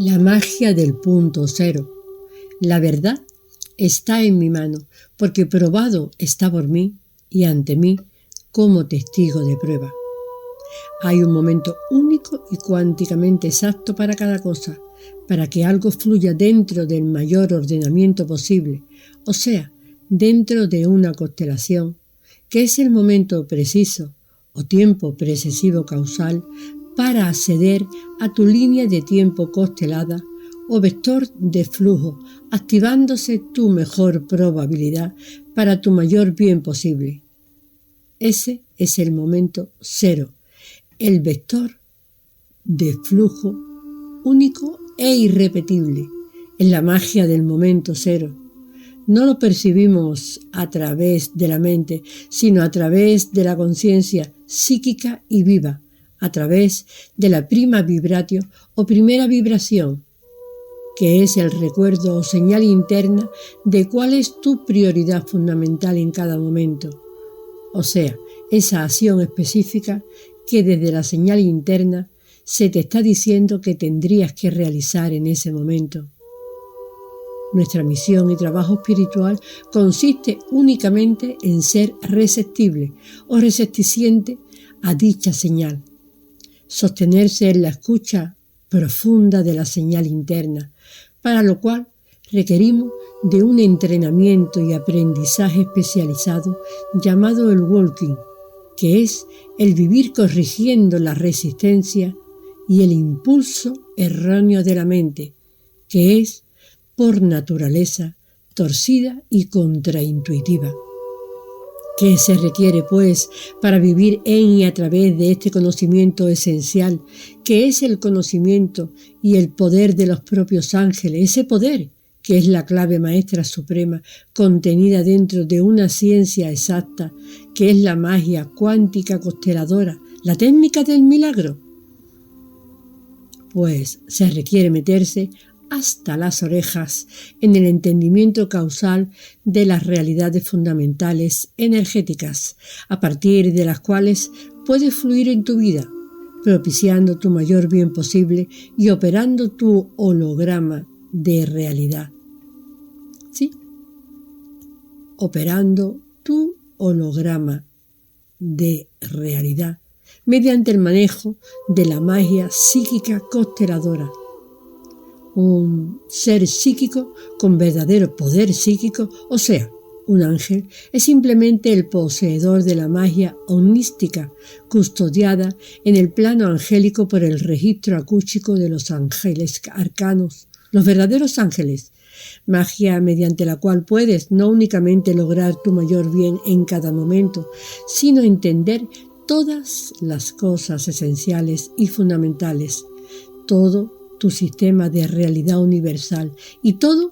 La magia del punto cero. La verdad está en mi mano, porque probado está por mí y ante mí como testigo de prueba. Hay un momento único y cuánticamente exacto para cada cosa, para que algo fluya dentro del mayor ordenamiento posible, o sea, dentro de una constelación, que es el momento preciso o tiempo precesivo causal para acceder a tu línea de tiempo constelada o vector de flujo, activándose tu mejor probabilidad para tu mayor bien posible. Ese es el momento cero, el vector de flujo único e irrepetible. Es la magia del momento cero. No lo percibimos a través de la mente, sino a través de la conciencia psíquica y viva, a través de la prima vibratio o primera vibración, que es el recuerdo o señal interna de cuál es tu prioridad fundamental en cada momento. O sea, esa acción específica que desde la señal interna se te está diciendo que tendrías que realizar en ese momento. Nuestra misión y trabajo espiritual consiste únicamente en ser receptible o recepticiente a dicha señal. Sostenerse en la escucha profunda de la señal interna, para lo cual requerimos de un entrenamiento y aprendizaje especializado llamado el walking, que es el vivir corrigiendo la resistencia y el impulso erróneo de la mente, que es, por naturaleza, torcida y contraintuitiva. ¿Qué se requiere, pues, para vivir en y a través de este conocimiento esencial, que es el conocimiento y el poder de los propios ángeles, ese poder que es la clave maestra suprema contenida dentro de una ciencia exacta, que es la magia cuántica consteladora, la técnica del milagro? Pues se requiere meterse hasta las orejas en el entendimiento causal de las realidades fundamentales energéticas, a partir de las cuales puedes fluir en tu vida, propiciando tu mayor bien posible y operando tu holograma de realidad. ¿Sí? Operando tu holograma de realidad mediante el manejo de la magia psíquica consteladora. Un ser psíquico con verdadero poder psíquico, o sea, un ángel, es simplemente el poseedor de la magia omnística, custodiada en el plano angélico por el registro acústico de los ángeles arcanos, los verdaderos ángeles, magia mediante la cual puedes no únicamente lograr tu mayor bien en cada momento, sino entender todas las cosas esenciales y fundamentales, todo tu sistema de realidad universal y todo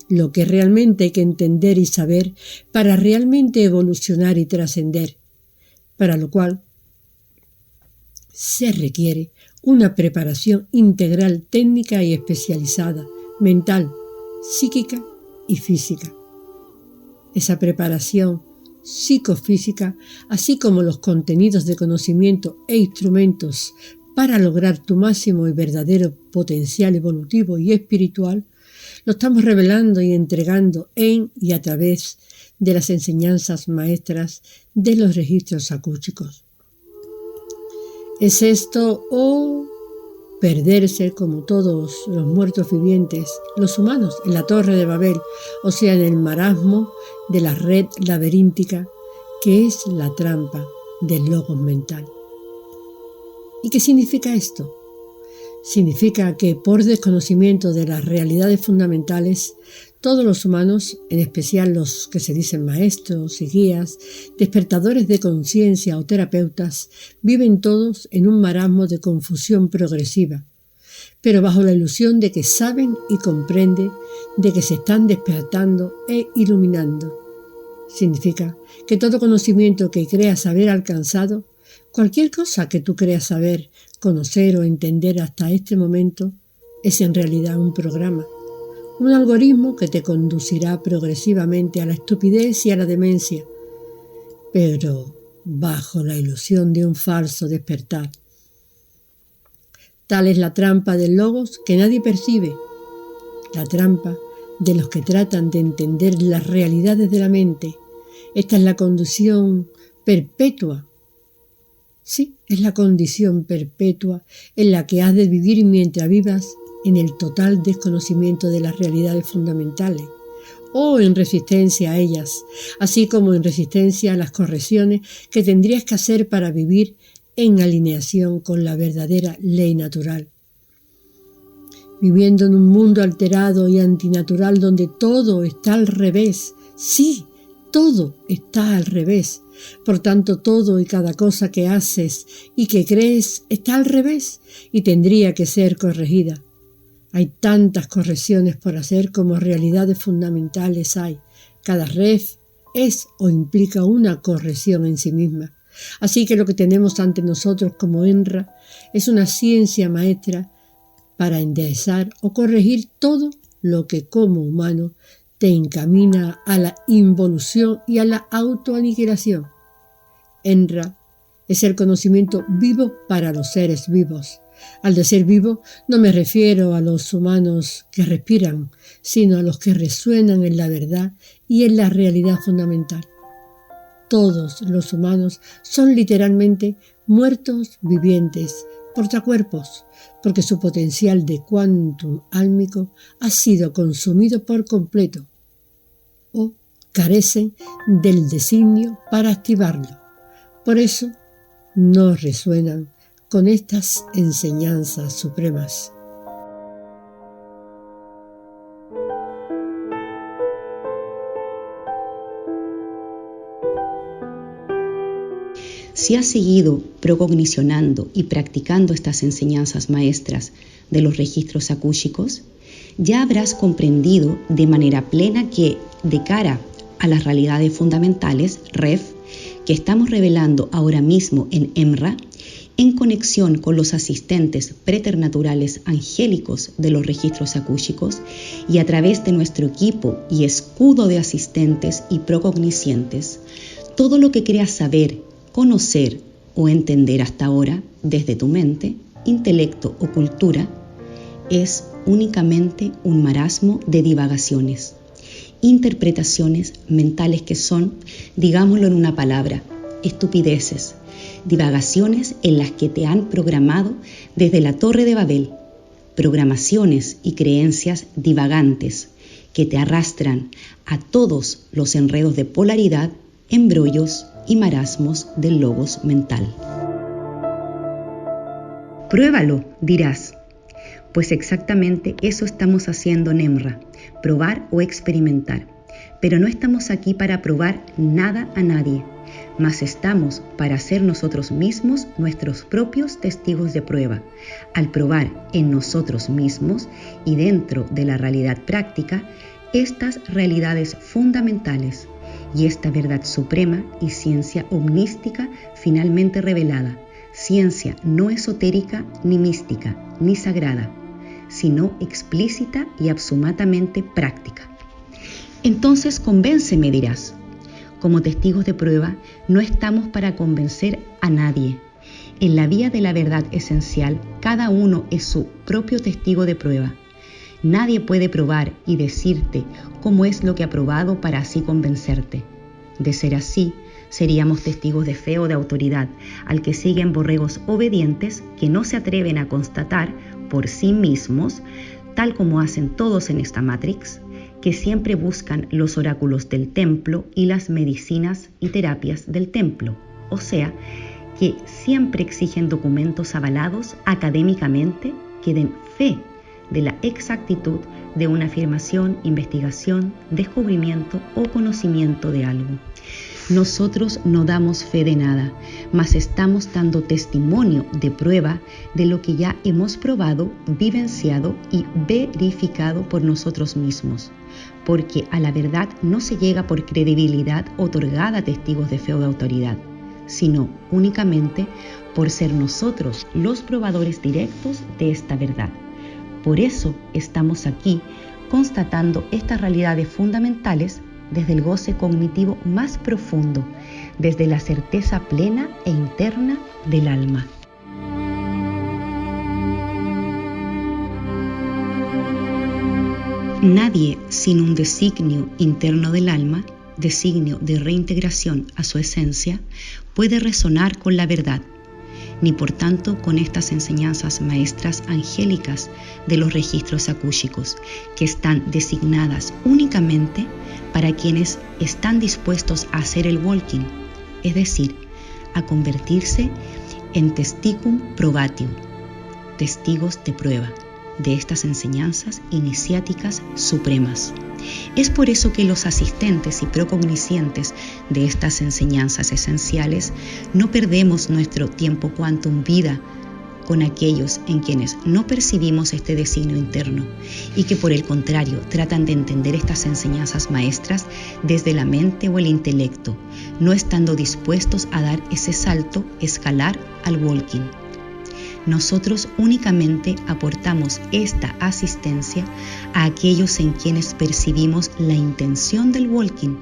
lo que realmente hay que entender y saber para realmente evolucionar y trascender, para lo cual se requiere una preparación integral técnica y especializada, mental, psíquica y física. Esa preparación psicofísica, así como los contenidos de conocimiento e instrumentos para lograr tu máximo y verdadero potencial evolutivo y espiritual, lo estamos revelando y entregando en y a través de las enseñanzas maestras de los registros acústicos. ¿Es esto o perderse como todos los muertos vivientes, los humanos, en la Torre de Babel, o sea, en el marasmo de la red laberíntica que es la trampa del logos mental? ¿Y qué significa esto? Significa que por desconocimiento de las realidades fundamentales, todos los humanos, en especial los que se dicen maestros y guías, despertadores de conciencia o terapeutas, viven todos en un marasmo de confusión progresiva, pero bajo la ilusión de que saben y comprenden, de que se están despertando e iluminando. Significa que todo conocimiento que creas haber alcanzado, cualquier cosa que tú creas saber, conocer o entender hasta este momento, es en realidad un programa, un algoritmo que te conducirá progresivamente a la estupidez y a la demencia, pero bajo la ilusión de un falso despertar. Tal es la trampa del logos que nadie percibe, la trampa de los que tratan de entender las realidades de la mente. Esta es la condición perpetua. Sí, es la condición perpetua en la que has de vivir mientras vivas en el total desconocimiento de las realidades fundamentales o en resistencia a ellas, así como en resistencia a las correcciones que tendrías que hacer para vivir en alineación con la verdadera ley natural. Viviendo en un mundo alterado y antinatural donde todo está al revés. Sí, todo está al revés. Por tanto, todo y cada cosa que haces y que crees está al revés y tendría que ser corregida. Hay tantas correcciones por hacer como realidades fundamentales hay. Cada ref es o implica una corrección en sí misma. Así que lo que tenemos ante nosotros como Enra es una ciencia maestra para enderezar o corregir todo lo que como humano te encamina a la involución y a la autoaniquilación. Enra es el conocimiento vivo para los seres vivos. Al de ser vivo no me refiero a los humanos que respiran, sino a los que resuenan en la verdad y en la realidad fundamental. Todos los humanos son literalmente muertos vivientes, portacuerpos, porque su potencial de quantum álmico ha sido consumido por completo o carecen del designio para activarlo. Por eso no resuenan con estas enseñanzas supremas. Si has seguido procognicionando y practicando estas enseñanzas maestras de los registros akúshicos, ya habrás comprendido de manera plena que, de cara a las realidades fundamentales, REF, que estamos revelando ahora mismo en EMRA, en conexión con los asistentes preternaturales angélicos de los registros akúshicos y a través de nuestro equipo y escudo de asistentes y procogniscientes, todo lo que creas saber, conocer o entender hasta ahora desde tu mente, intelecto o cultura es únicamente un marasmo de divagaciones, interpretaciones mentales que son, digámoslo en una palabra, estupideces, divagaciones en las que te han programado desde la Torre de Babel, programaciones y creencias divagantes que te arrastran a todos los enredos de polaridad, embrollos y marasmos del logos mental. Pruébalo, dirás. Pues exactamente eso estamos haciendo en EMRA, probar o experimentar. Pero no estamos aquí para probar nada a nadie, mas estamos para ser nosotros mismos nuestros propios testigos de prueba. Al probar en nosotros mismos y dentro de la realidad práctica, estas realidades fundamentales y esta verdad suprema y ciencia omnística finalmente revelada, ciencia no esotérica ni mística ni sagrada, sino explícita y absolutamente práctica. Entonces convénceme, dirás. Como testigos de prueba, no estamos para convencer a nadie. En la vía de la verdad esencial, cada uno es su propio testigo de prueba. Nadie puede probar y decirte cómo es lo que ha probado para así convencerte. De ser así, seríamos testigos de fe o de autoridad, al que siguen borregos obedientes que no se atreven a constatar por sí mismos, tal como hacen todos en esta Matrix, que siempre buscan los oráculos del templo y las medicinas y terapias del templo, o sea, que siempre exigen documentos avalados académicamente que den fe de la exactitud de una afirmación, investigación, descubrimiento o conocimiento de algo. Nosotros no damos fe de nada, mas estamos dando testimonio de prueba de lo que ya hemos probado, vivenciado y verificado por nosotros mismos. Porque a la verdad no se llega por credibilidad otorgada a testigos de fe o de autoridad, sino únicamente por ser nosotros los probadores directos de esta verdad. Por eso estamos aquí constatando estas realidades fundamentales desde el goce cognitivo más profundo, desde la certeza plena e interna del alma. Nadie sin un designio interno del alma, designio de reintegración a su esencia, puede resonar con la verdad, ni por tanto con estas enseñanzas maestras angélicas de los registros akúshicos, que están designadas únicamente para quienes están dispuestos a hacer el walking, es decir, a convertirse en testicum probatium, testigos de prueba de estas enseñanzas iniciáticas supremas. Es por eso que los asistentes y procognoscientes de estas enseñanzas esenciales no perdemos nuestro tiempo quantum vida con aquellos en quienes no percibimos este designio interno y que por el contrario tratan de entender estas enseñanzas maestras desde la mente o el intelecto, no estando dispuestos a dar ese salto, escalar al walking. Nosotros únicamente aportamos esta asistencia a aquellos en quienes percibimos la intención del walking,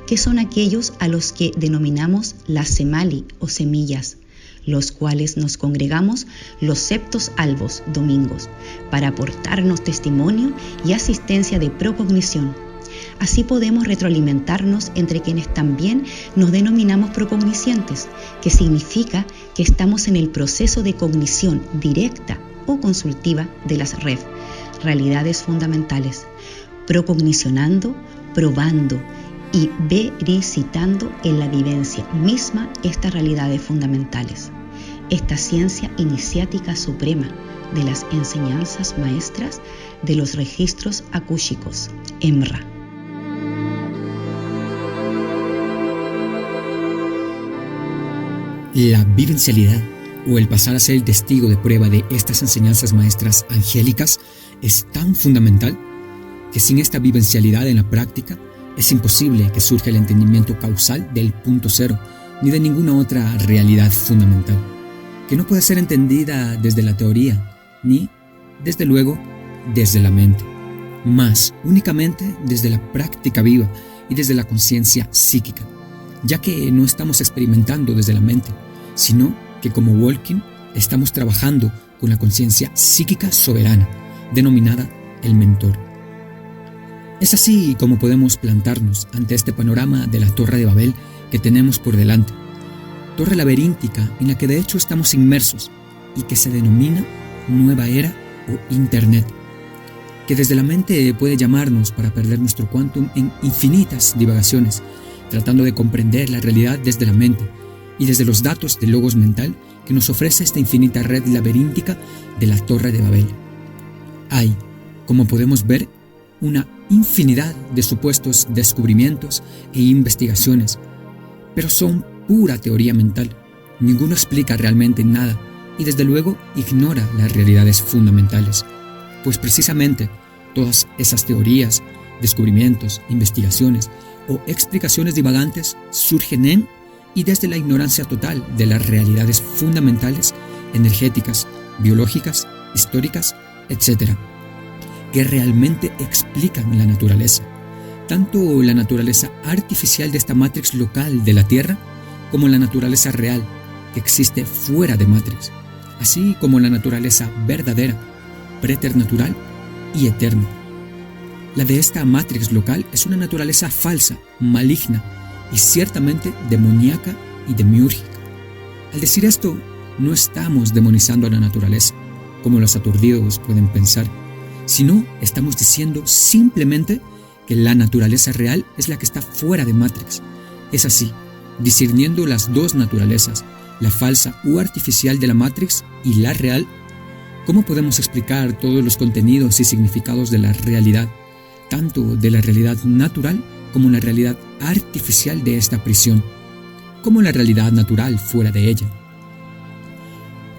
que son aquellos a los que denominamos las semali o semillas, los cuales nos congregamos los septos albos domingos para aportarnos testimonio y asistencia de procognición. Así podemos retroalimentarnos entre quienes también nos denominamos procognoscientes, que significa que estamos en el proceso de cognición directa o consultiva de las realidades fundamentales, procognicionando, probando y vericitando en la vivencia misma estas realidades fundamentales. Esta ciencia iniciática suprema de las enseñanzas maestras de los registros akúshicos, EMRA. La vivencialidad o el pasar a ser el testigo de prueba de estas enseñanzas maestras angélicas es tan fundamental que sin esta vivencialidad en la práctica es imposible que surja el entendimiento causal del punto cero ni de ninguna otra realidad fundamental, que no puede ser entendida desde la teoría ni, desde luego, desde la mente, mas únicamente desde la práctica viva y desde la conciencia psíquica, ya que no estamos experimentando desde la mente, sino que como walking estamos trabajando con la conciencia psíquica soberana, denominada el mentor. Es así como podemos plantarnos ante este panorama de la Torre de Babel que tenemos por delante, torre laberíntica en la que de hecho estamos inmersos y que se denomina Nueva Era o Internet, que desde la mente puede llamarnos para perder nuestro quantum en infinitas divagaciones, tratando de comprender la realidad desde la mente y desde los datos del logos mental que nos ofrece esta infinita red laberíntica de la Torre de Babel. Hay, como podemos ver, una infinidad de supuestos descubrimientos e investigaciones, pero son pura teoría mental. Ninguno explica realmente nada y desde luego ignora las realidades fundamentales, pues precisamente todas esas teorías, descubrimientos, investigaciones o explicaciones divagantes surgen en y desde la ignorancia total de las realidades fundamentales, energéticas, biológicas, históricas, etc., que realmente explican la naturaleza, tanto la naturaleza artificial de esta Matrix local de la Tierra, como la naturaleza real que existe fuera de Matrix, así como la naturaleza verdadera, preternatural y eterna. La de esta Matrix local es una naturaleza falsa, maligna y ciertamente demoníaca y demiúrgica. Al decir esto, no estamos demonizando a la naturaleza, como los aturdidos pueden pensar, sino estamos diciendo simplemente que la naturaleza real es la que está fuera de Matrix. Es así, discerniendo las dos naturalezas, la falsa u artificial de la Matrix y la real, ¿cómo podemos explicar todos los contenidos y significados de la realidad, tanto de la realidad natural como la realidad artificial de esta prisión, como la realidad natural fuera de ella?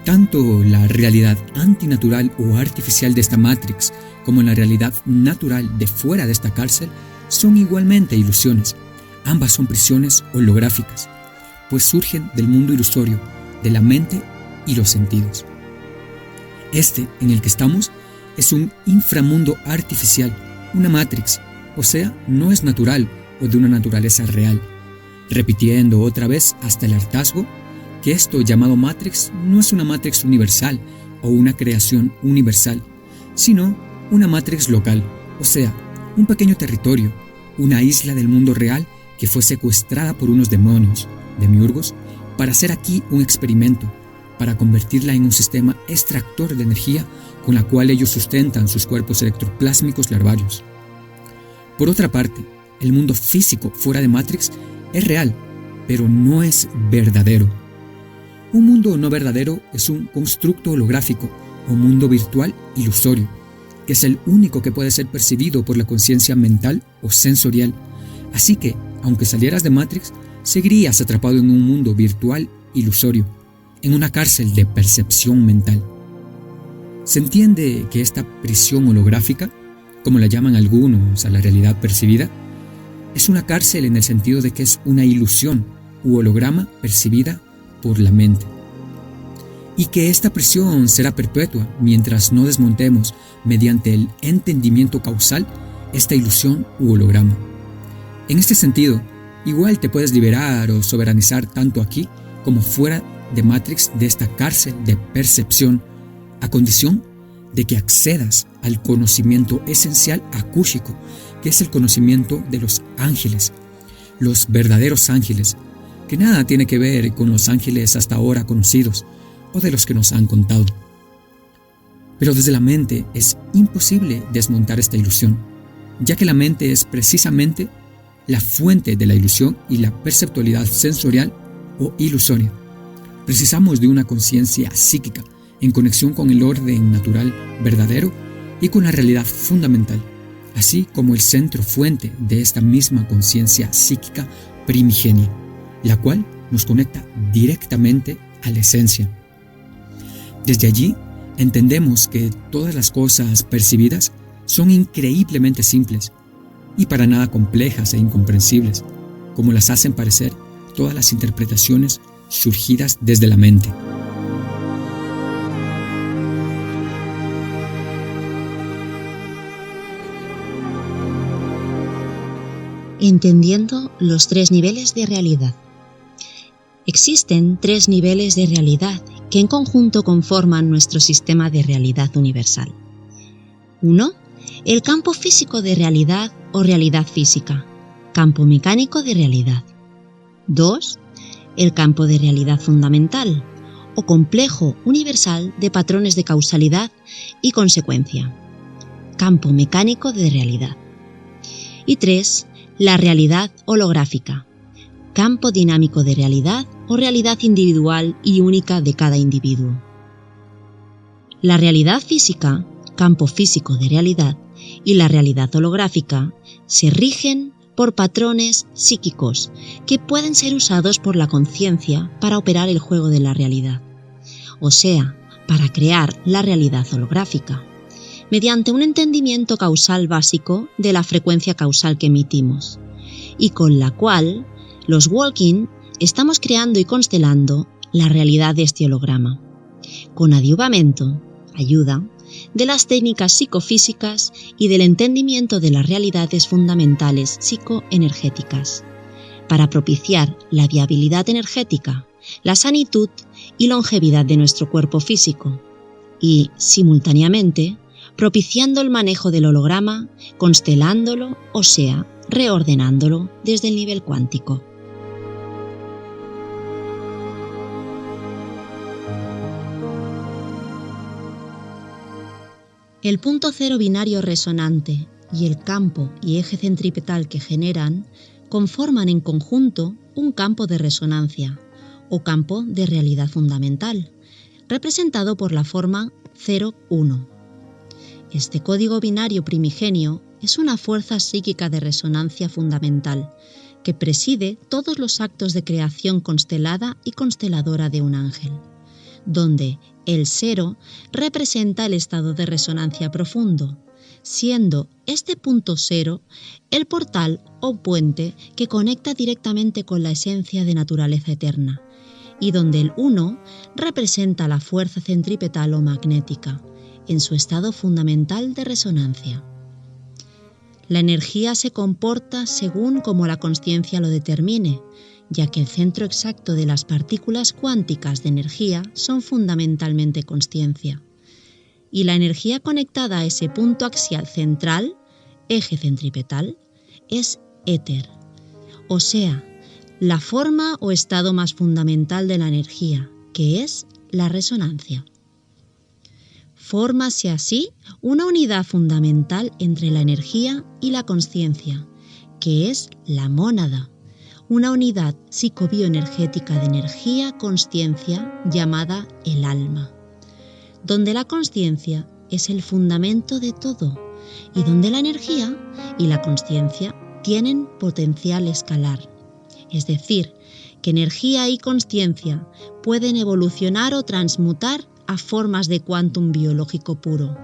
Tanto la realidad antinatural o artificial de esta Matrix como la realidad natural de fuera de esta cárcel son igualmente ilusiones. Ambas son prisiones holográficas, pues surgen del mundo ilusorio, de la mente y los sentidos. Este en el que estamos es un inframundo artificial, una Matrix, o sea, no es natural o de una naturaleza real, repitiendo otra vez hasta el hartazgo que esto llamado Matrix no es una Matrix universal o una creación universal, sino una Matrix local, o sea, un pequeño territorio, una isla del mundo real que fue secuestrada por unos demonios, demiurgos, para hacer aquí un experimento, para convertirla en un sistema extractor de energía con la cual ellos sustentan sus cuerpos electroplásmicos larvarios. Por otra parte, el mundo físico fuera de Matrix es real, pero no es verdadero. Un mundo no verdadero es un constructo holográfico o mundo virtual ilusorio, que es el único que puede ser percibido por la conciencia mental o sensorial. Así que, aunque salieras de Matrix, seguirías atrapado en un mundo virtual ilusorio, en una cárcel de percepción mental. Se entiende que esta prisión holográfica, como la llaman algunos a la realidad percibida, es una cárcel en el sentido de que es una ilusión u holograma percibida por la mente. Y que esta prisión será perpetua mientras no desmontemos mediante el entendimiento causal esta ilusión u holograma. En este sentido, igual te puedes liberar o soberanizar tanto aquí como fuera de Matrix de esta cárcel de percepción, a condición de que accedas al conocimiento esencial akúshico, que es el conocimiento de los ángeles, los verdaderos ángeles, que nada tiene que ver con los ángeles hasta ahora conocidos o de los que nos han contado. Pero desde la mente es imposible desmontar esta ilusión, ya que la mente es precisamente la fuente de la ilusión y la perceptualidad sensorial o ilusoria. Precisamos de una conciencia psíquica en conexión con el orden natural verdadero y con la realidad fundamental, así como el centro fuente de esta misma conciencia psíquica primigenia, la cual nos conecta directamente a la esencia. Desde allí entendemos que todas las cosas percibidas son increíblemente simples y para nada complejas e incomprensibles, como las hacen parecer todas las interpretaciones surgidas desde la mente. Entendiendo los 3 niveles de realidad. Existen 3 niveles de realidad que en conjunto conforman nuestro sistema de realidad universal. 1. El campo físico de realidad o realidad física, campo mecánico de realidad. 2. El campo de realidad fundamental o complejo universal de patrones de causalidad y consecuencia, campo mecánico de realidad. Y 3. La realidad holográfica, campo dinámico de realidad o realidad individual y única de cada individuo. La realidad física, campo físico de realidad, y la realidad holográfica se rigen por patrones psíquicos que pueden ser usados por la conciencia para operar el juego de la realidad, o sea, para crear la realidad holográfica, mediante un entendimiento causal básico de la frecuencia causal que emitimos, y con la cual los walking estamos creando y constelando la realidad de este holograma, con ayuda de las técnicas psicofísicas y del entendimiento de las realidades fundamentales psicoenergéticas, para propiciar la viabilidad energética, la sanitud y longevidad de nuestro cuerpo físico, y, simultáneamente, propiciando el manejo del holograma, constelándolo, o sea, reordenándolo desde el nivel cuántico. El punto cero binario resonante y el campo y eje centripetal que generan conforman en conjunto un campo de resonancia o campo de realidad fundamental, representado por la forma 0,1. Este código binario primigenio es una fuerza psíquica de resonancia fundamental que preside todos los actos de creación constelada y consteladora de un ángel, donde el 0 representa el estado de resonancia profundo, siendo este punto 0 el portal o puente que conecta directamente con la esencia de naturaleza eterna, y donde el 1 representa la fuerza centripetal o magnética, en su estado fundamental de resonancia. La energía se comporta según como la consciencia lo determine, ya que el centro exacto de las partículas cuánticas de energía son fundamentalmente consciencia. Y la energía conectada a ese punto axial central eje centripetal es éter, o sea, la forma o estado más fundamental de la energía, que es la resonancia. Fórmase así una unidad fundamental entre la energía y la consciencia, que es la mónada, una unidad psicobioenergética de energía-consciencia llamada el alma, donde la consciencia es el fundamento de todo y donde la energía y la consciencia tienen potencial escalar. Es decir, que energía y consciencia pueden evolucionar o transmutar a formas de quantum biológico puro,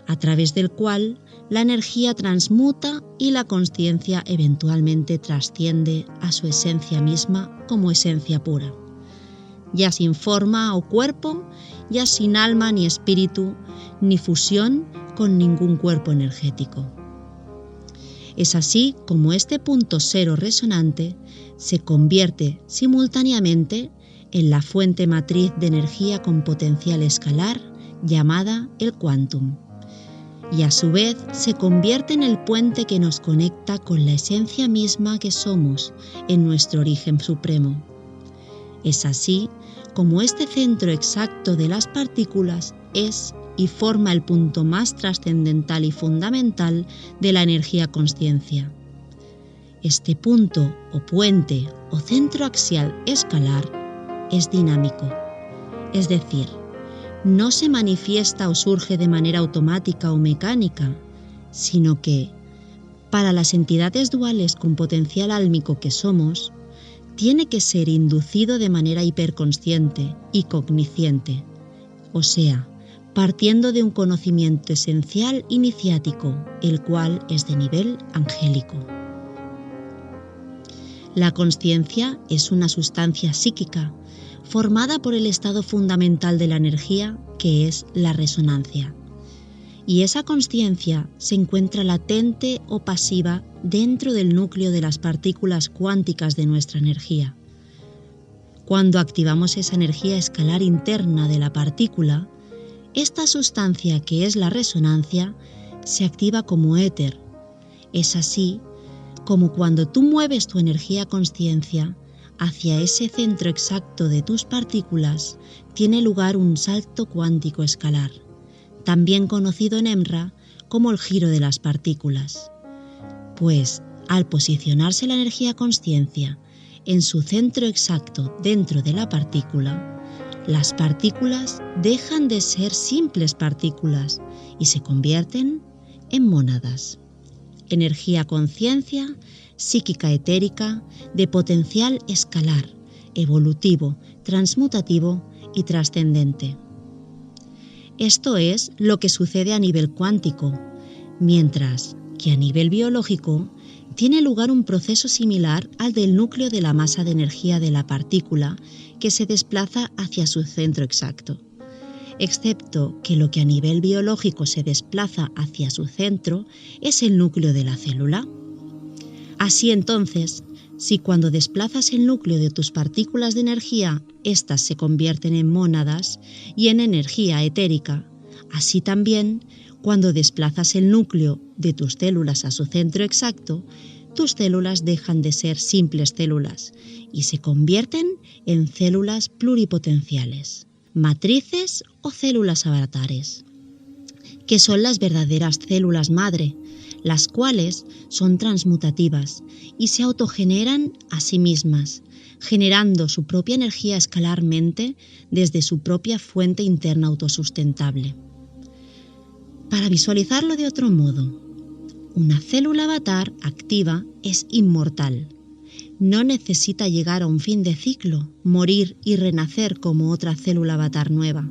a través del cual la energía transmuta y la consciencia eventualmente trasciende a su esencia misma como esencia pura, ya sin forma o cuerpo, ya sin alma ni espíritu, ni fusión con ningún cuerpo energético. Es así como este punto cero resonante se convierte simultáneamente en la fuente matriz de energía con potencial escalar llamada el quantum, y a su vez se convierte en el puente que nos conecta con la esencia misma que somos en nuestro origen supremo. Es así como este centro exacto de las partículas es y forma el punto más trascendental y fundamental de la energía-consciencia. Este punto o puente o centro axial escalar es dinámico, es decir, no se manifiesta o surge de manera automática o mecánica, sino que, para las entidades duales con potencial álmico que somos, tiene que ser inducido de manera hiperconsciente y cognisciente, o sea, partiendo de un conocimiento esencial iniciático, el cual es de nivel angélico. La consciencia es una sustancia psíquica formada por el estado fundamental de la energía, que es la resonancia. Y esa consciencia se encuentra latente o pasiva dentro del núcleo de las partículas cuánticas de nuestra energía. Cuando activamos esa energía escalar interna de la partícula, esta sustancia que es la resonancia se activa como éter. Es así como cuando tú mueves tu energía-consciencia hacia ese centro exacto de tus partículas, tiene lugar un salto cuántico escalar, también conocido en EMRA como el giro de las partículas. Pues, al posicionarse la energía-consciencia en su centro exacto dentro de la partícula, las partículas dejan de ser simples partículas y se convierten en mónadas. Energía-conciencia psíquica etérica de potencial escalar, evolutivo, transmutativo y trascendente. Esto es lo que sucede a nivel cuántico, mientras que a nivel biológico tiene lugar un proceso similar al del núcleo de la masa de energía de la partícula que se desplaza hacia su centro exacto, excepto que lo que a nivel biológico se desplaza hacia su centro es el núcleo de la célula. Así entonces, si cuando desplazas el núcleo de tus partículas de energía, éstas se convierten en mónadas y en energía etérica, así también, cuando desplazas el núcleo de tus células a su centro exacto, tus células dejan de ser simples células y se convierten en células pluripotenciales, matrices o células avatares, que son las verdaderas células madre, las cuales son transmutativas y se autogeneran a sí mismas, generando su propia energía escalarmente desde su propia fuente interna autosustentable. Para visualizarlo de otro modo, una célula avatar activa es inmortal. No necesita llegar a un fin de ciclo, morir y renacer como otra célula avatar nueva,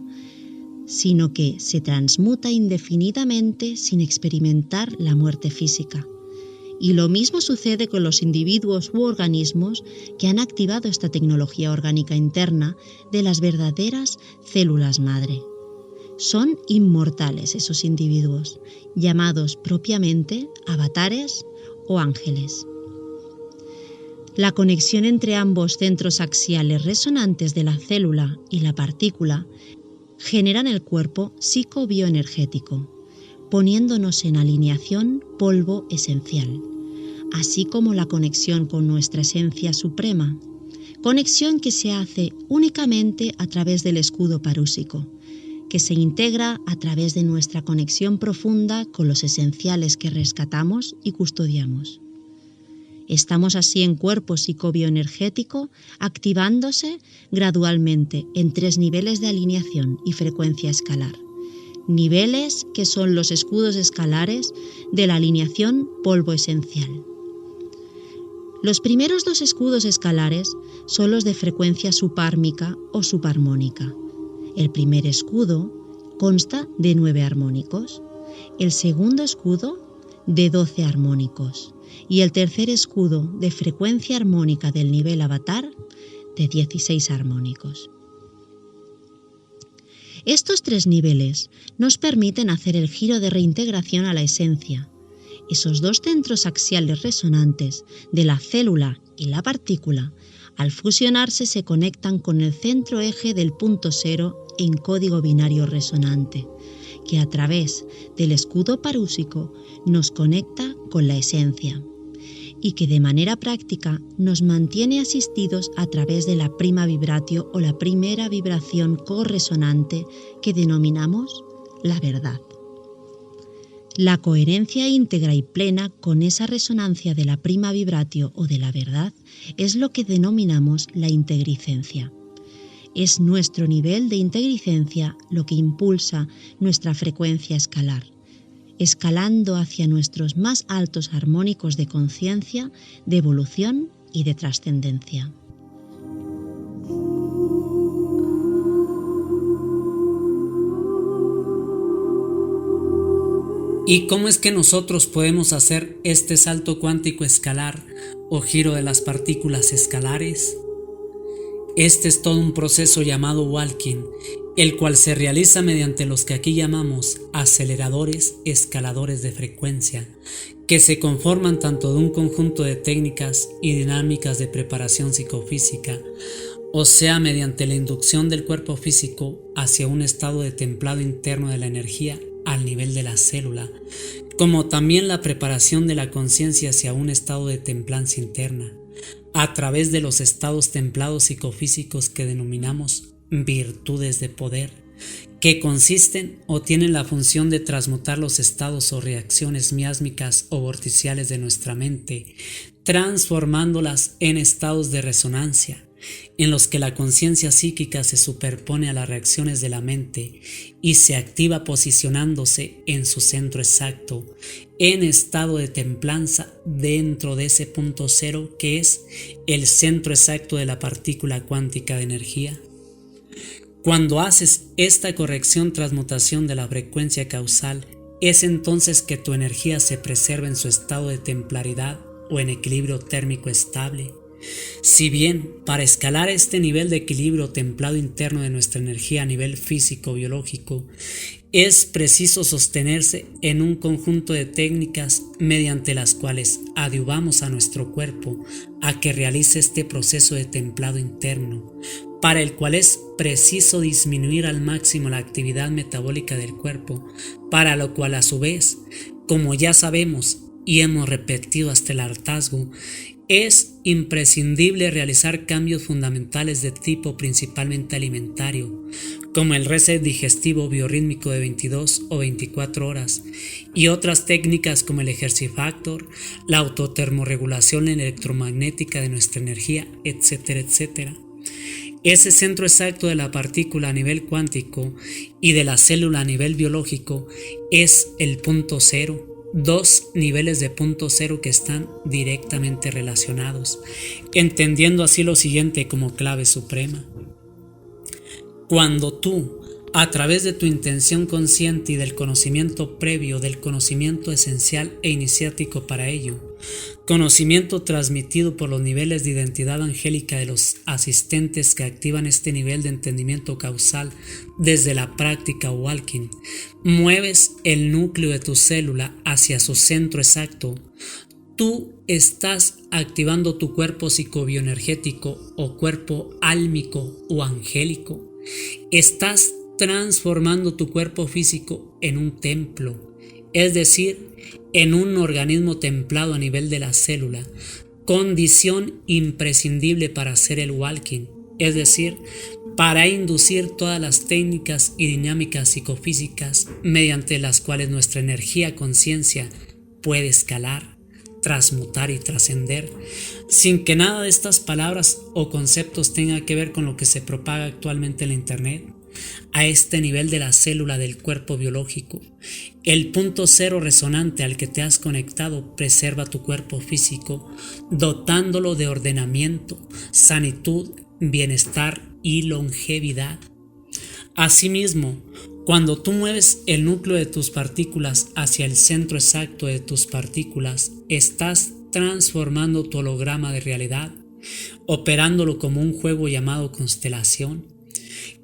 sino que se transmuta indefinidamente sin experimentar la muerte física. Y lo mismo sucede con los individuos u organismos que han activado esta tecnología orgánica interna de las verdaderas células madre. Son inmortales esos individuos, llamados propiamente avatares o ángeles. La conexión entre ambos centros axiales resonantes de la célula y la partícula generan el cuerpo psicobioenergético, poniéndonos en alineación polvo esencial, así como la conexión con nuestra esencia suprema, conexión que se hace únicamente a través del escudo parúsico, que se integra a través de nuestra conexión profunda con los esenciales que rescatamos y custodiamos. Estamos así en cuerpo psicobioenergético activándose gradualmente en 3 niveles de alineación y frecuencia escalar. Niveles que son los escudos escalares de la alineación polvo esencial. Los primeros 2 escudos escalares son los de frecuencia subármica o subarmónica. El primer escudo consta de 9 armónicos, el segundo escudo de 12 armónicos y el tercer escudo de frecuencia armónica del nivel avatar de 16 armónicos. Estos 3 niveles nos permiten hacer el giro de reintegración a la esencia. Esos 2 centros axiales resonantes de la célula y la partícula, al fusionarse se conectan con el centro eje del punto cero en código binario resonante, que a través del escudo parúsico nos conecta con la esencia y que de manera práctica nos mantiene asistidos a través de la prima vibratio o la primera vibración corresonante que denominamos la verdad. La coherencia íntegra y plena con esa resonancia de la prima vibratio o de la verdad es lo que denominamos la integricencia. Es nuestro nivel de integricencia lo que impulsa nuestra frecuencia escalar, escalando hacia nuestros más altos armónicos de conciencia, de evolución y de trascendencia. ¿Y cómo es que nosotros podemos hacer este salto cuántico escalar o giro de las partículas escalares? Este es todo un proceso llamado walking, el cual se realiza mediante los que aquí llamamos aceleradores escaladores de frecuencia, que se conforman tanto de un conjunto de técnicas y dinámicas de preparación psicofísica, o sea, mediante la inducción del cuerpo físico hacia un estado de templado interno de la energía al nivel de la célula, como también la preparación de la conciencia hacia un estado de templanza interna, a través de los estados templados psicofísicos que denominamos virtudes de poder, que consisten o tienen la función de transmutar los estados o reacciones miásmicas o vorticiales de nuestra mente, transformándolas en estados de resonancia, en los que la conciencia psíquica se superpone a las reacciones de la mente y se activa posicionándose en su centro exacto, en estado de templanza dentro de ese punto cero que es el centro exacto de la partícula cuántica de energía. Cuando haces esta corrección transmutación de la frecuencia causal, es entonces que tu energía se preserva en su estado de templaridad o en equilibrio térmico estable. Si bien para escalar este nivel de equilibrio templado interno de nuestra energía a nivel físico-biológico, es preciso sostenerse en un conjunto de técnicas mediante las cuales adyuvamos a nuestro cuerpo a que realice este proceso de templado interno, para el cual es preciso disminuir al máximo la actividad metabólica del cuerpo, para lo cual a su vez, como ya sabemos y hemos repetido hasta el hartazgo, es imprescindible realizar cambios fundamentales de tipo principalmente alimentario, como el reset digestivo biorrítmico de 22 o 24 horas y otras técnicas como el Ejercifactor, la autotermorregulación electromagnética de nuestra energía, etcétera, etcétera. Ese centro exacto de la partícula a nivel cuántico y de la célula a nivel biológico es el punto cero. 2 niveles de punto cero que están directamente relacionados, entendiendo así lo siguiente como clave suprema. Cuando tú, a través de tu intención consciente y del conocimiento previo, del conocimiento esencial e iniciático para ello, conocimiento transmitido por los niveles de identidad angélica de los asistentes que activan este nivel de entendimiento causal desde la práctica walking, mueves el núcleo de tu célula hacia su centro exacto. Tú estás activando tu cuerpo psicobioenergético o cuerpo álmico o angélico. Estás transformando tu cuerpo físico en un templo, es decir, en un organismo templado a nivel de la célula, condición imprescindible para hacer el walking, es decir, para inducir todas las técnicas y dinámicas psicofísicas mediante las cuales nuestra energía conciencia puede escalar, transmutar y trascender, sin que nada de estas palabras o conceptos tenga que ver con lo que se propaga actualmente en la Internet. A este nivel de la célula del cuerpo biológico, el punto cero resonante al que te has conectado preserva tu cuerpo físico, dotándolo de ordenamiento, sanitud, bienestar y longevidad. Asimismo, cuando tú mueves el núcleo de tus partículas hacia el centro exacto de tus partículas, estás transformando tu holograma de realidad, operándolo como un juego llamado constelación.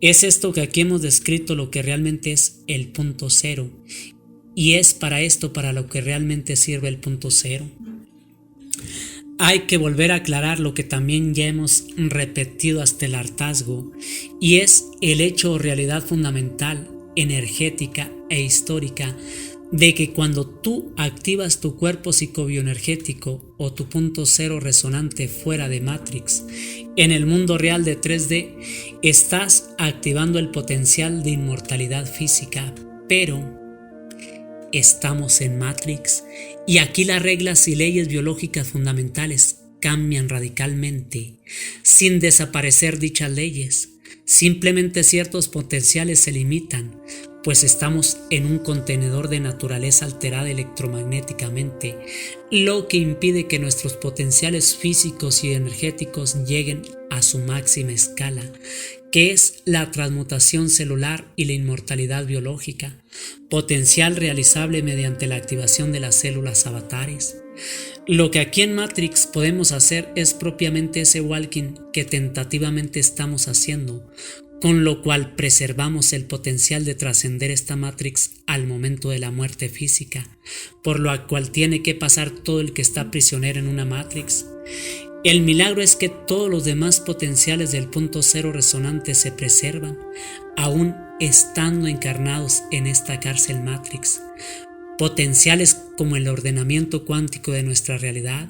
Es esto que aquí hemos descrito lo que realmente es el punto cero, y es para esto para lo que realmente sirve el punto cero. Hay que volver a aclarar lo que también ya hemos repetido hasta el hartazgo, y es el hecho o realidad fundamental, energética e histórica de que cuando tú activas tu cuerpo psicobioenergético o tu punto cero resonante fuera de Matrix, en el mundo real de 3D, estás activando el potencial de inmortalidad física, pero estamos en Matrix y aquí las reglas y leyes biológicas fundamentales cambian radicalmente, sin desaparecer dichas leyes. Simplemente ciertos potenciales se limitan, pues estamos en un contenedor de naturaleza alterada electromagnéticamente, lo que impide que nuestros potenciales físicos y energéticos lleguen a su máxima escala, que es la transmutación celular y la inmortalidad biológica, potencial realizable mediante la activación de las células avatares. Lo que aquí en Matrix podemos hacer es propiamente ese walking que tentativamente estamos haciendo, con lo cual preservamos el potencial de trascender esta Matrix al momento de la muerte física, por lo cual tiene que pasar todo el que está prisionero en una Matrix. El milagro es que todos los demás potenciales del punto cero resonante se preservan, aún estando encarnados en esta cárcel Matrix. Potenciales como el ordenamiento cuántico de nuestra realidad,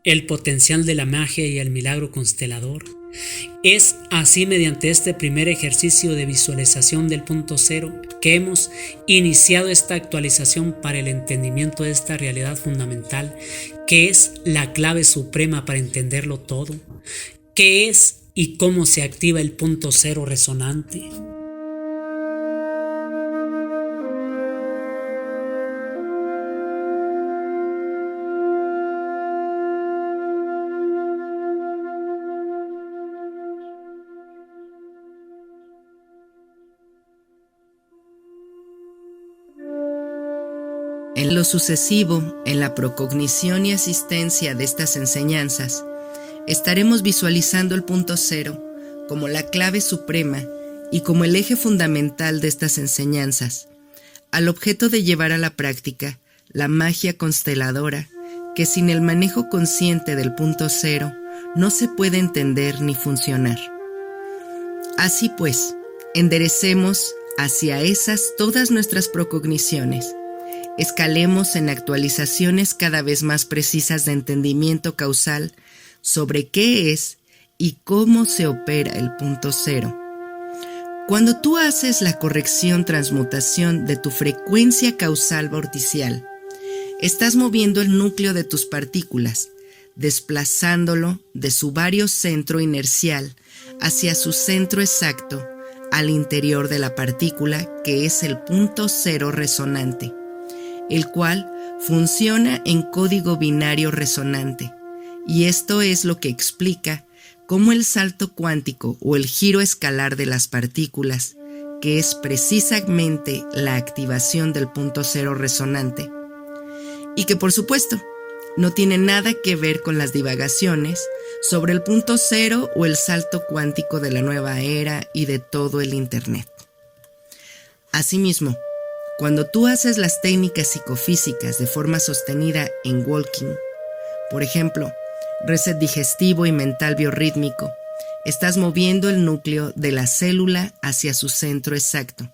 el potencial de la magia y el milagro constelador. Es así mediante este primer ejercicio de visualización del punto cero que hemos iniciado esta actualización para el entendimiento de esta realidad fundamental, que es la clave suprema para entenderlo todo. ¿Qué es y cómo se activa el punto cero resonante? En lo sucesivo, en la procognición y asistencia de estas enseñanzas, estaremos visualizando el punto cero como la clave suprema y como el eje fundamental de estas enseñanzas, al objeto de llevar a la práctica la magia consteladora que sin el manejo consciente del punto cero no se puede entender ni funcionar. Así pues, enderecemos hacia esas todas nuestras procogniciones. Escalemos en actualizaciones cada vez más precisas de entendimiento causal sobre qué es y cómo se opera el punto cero. Cuando tú haces la corrección-transmutación de tu frecuencia causal vorticial, estás moviendo el núcleo de tus partículas, desplazándolo de su variocentro inercial hacia su centro exacto, al interior de la partícula que es el punto cero resonante, el cual funciona en código binario resonante, y esto es lo que explica cómo el salto cuántico o el giro escalar de las partículas, que es precisamente la activación del punto cero resonante, y que por supuesto no tiene nada que ver con las divagaciones sobre el punto cero o el salto cuántico de la nueva era y de todo el Internet. Asimismo, cuando tú haces las técnicas psicofísicas de forma sostenida en walking, por ejemplo, reset digestivo y mental biorrítmico, estás moviendo el núcleo de la célula hacia su centro exacto,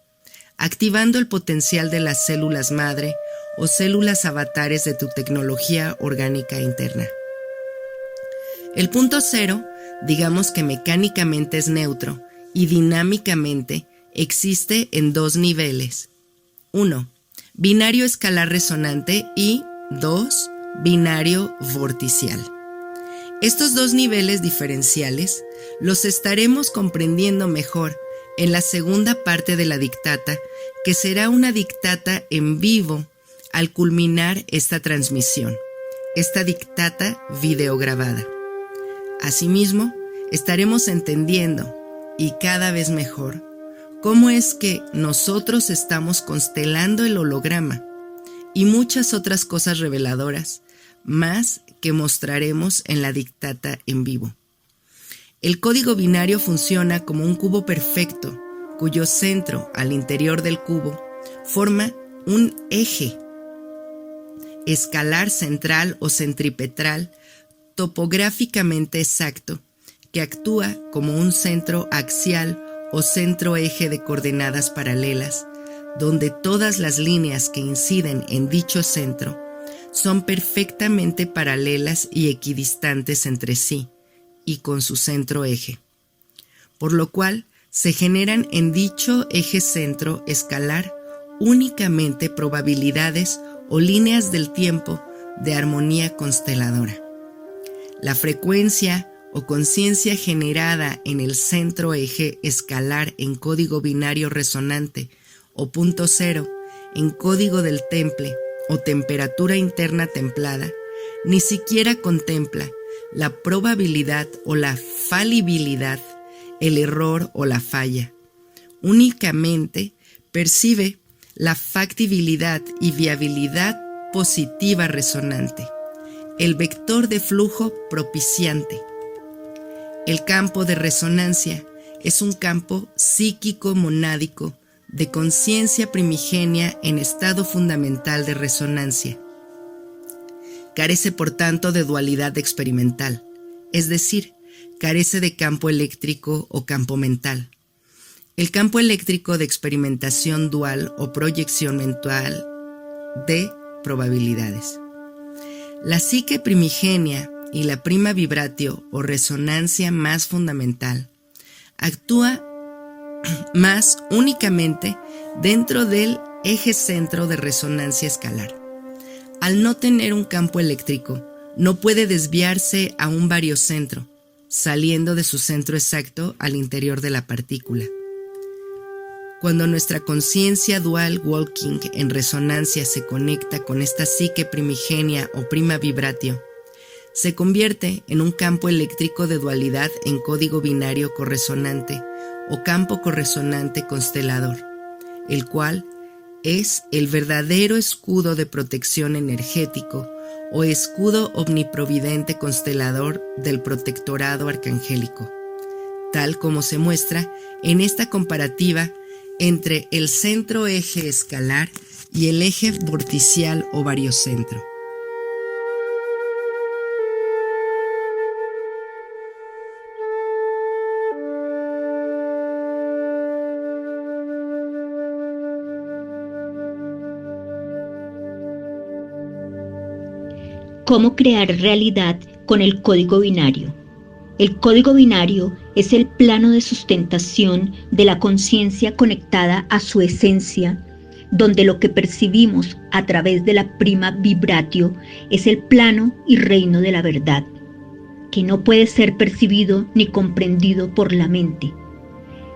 activando el potencial de las células madre o células avatares de tu tecnología orgánica interna. El punto cero, digamos que mecánicamente es neutro y dinámicamente existe en dos niveles. 1. Binario escalar resonante y 2. Binario vorticial. Estos dos niveles diferenciales los estaremos comprendiendo mejor en la segunda parte de la dictata, que será una dictata en vivo al culminar esta transmisión, esta dictata videograbada. Asimismo, estaremos entendiendo, y cada vez mejor, cómo es que nosotros estamos constelando el holograma y muchas otras cosas reveladoras, más que mostraremos en la dictata en vivo. El código binario funciona como un cubo perfecto, cuyo centro, al interior del cubo, forma un eje escalar central o centripetral topográficamente exacto, que actúa como un centro axial o centro eje de coordenadas paralelas, donde todas las líneas que inciden en dicho centro son perfectamente paralelas y equidistantes entre sí y con su centro eje, por lo cual se generan en dicho eje centro escalar únicamente probabilidades o líneas del tiempo de armonía consteladora. La frecuencia o conciencia generada en el centro eje escalar en código binario resonante o punto cero en código del temple o temperatura interna templada, ni siquiera contempla la probabilidad o la falibilidad, el error o la falla. Únicamente percibe la factibilidad y viabilidad positiva resonante, el vector de flujo propiciante. El campo de resonancia es un campo psíquico monádico de conciencia primigenia en estado fundamental de resonancia. Carece por tanto de dualidad experimental, es decir, carece de campo eléctrico o campo mental. El campo eléctrico de experimentación dual o proyección mental de probabilidades. La psique primigenia y la prima vibratio o resonancia más fundamental actúa más únicamente dentro del eje centro de resonancia escalar. Al no tener un campo eléctrico, no puede desviarse a un variocentro, saliendo de su centro exacto al interior de la partícula. Cuando nuestra conciencia dual walking en resonancia se conecta con esta psique primigenia o prima vibratio, se convierte en un campo eléctrico de dualidad en código binario corresonante o campo corresonante constelador, el cual es el verdadero escudo de protección energético o escudo omniprovidente constelador del protectorado arcangélico, tal como se muestra en esta comparativa entre el centro eje escalar y el eje vorticial o variocentro. ¿Cómo crear realidad con el código binario? El código binario es el plano de sustentación de la conciencia conectada a su esencia, donde lo que percibimos a través de la prima vibratio es el plano y reino de la verdad, que no puede ser percibido ni comprendido por la mente.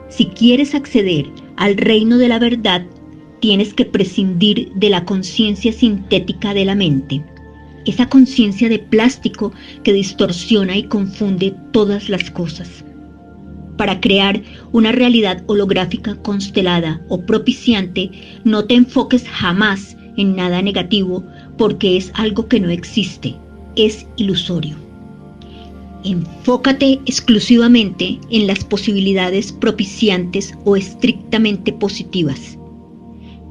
Si quieres acceder al reino de la verdad, tienes que prescindir de la conciencia sintética de la mente, esa conciencia de plástico que distorsiona y confunde todas las cosas. Para crear una realidad holográfica constelada o propiciante, no te enfoques jamás en nada negativo, porque es algo que no existe, es ilusorio. Enfócate exclusivamente en las posibilidades propiciantes o estrictamente positivas.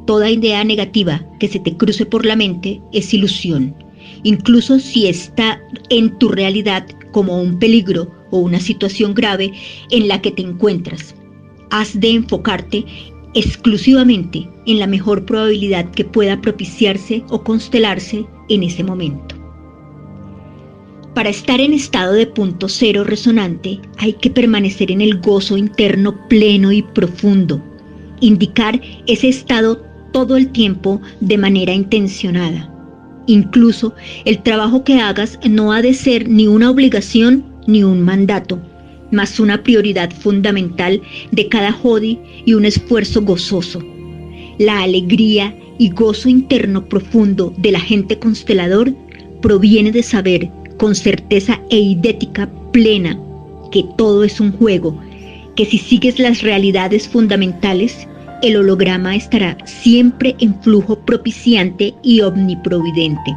Toda idea negativa que se te cruce por la mente es ilusión, incluso si está en tu realidad como un peligro o una situación grave en la que te encuentras. Has de enfocarte exclusivamente en la mejor probabilidad que pueda propiciarse o constelarse en ese momento. Para estar en estado de punto cero resonante hay que permanecer en el gozo interno pleno y profundo, indicar ese estado todo el tiempo de manera intencionada. Incluso el trabajo que hagas no ha de ser ni una obligación ni un mandato, mas una prioridad fundamental de cada jodi y un esfuerzo gozoso. La alegría y gozo interno profundo del agente constelador proviene de saber con certeza eidética plena que todo es un juego, que si sigues las realidades fundamentales, el holograma estará siempre en flujo propiciante y omniprovidente.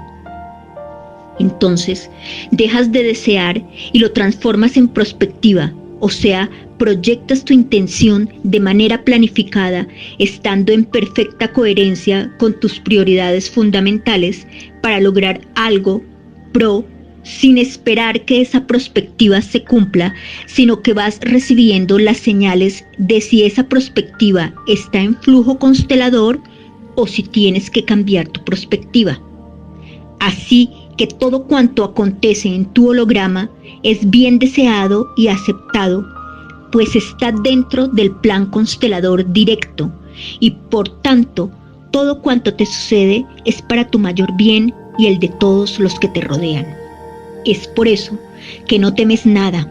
Entonces, dejas de desear y lo transformas en prospectiva, o sea, proyectas tu intención de manera planificada, estando en perfecta coherencia con tus prioridades fundamentales para lograr algo sin esperar que esa prospectiva se cumpla, sino que vas recibiendo las señales de si esa prospectiva está en flujo constelador o si tienes que cambiar tu perspectiva. Así que todo cuanto acontece en tu holograma es bien deseado y aceptado, pues está dentro del plan constelador directo y por tanto todo cuanto te sucede es para tu mayor bien y el de todos los que te rodean. Es por eso que no temes nada,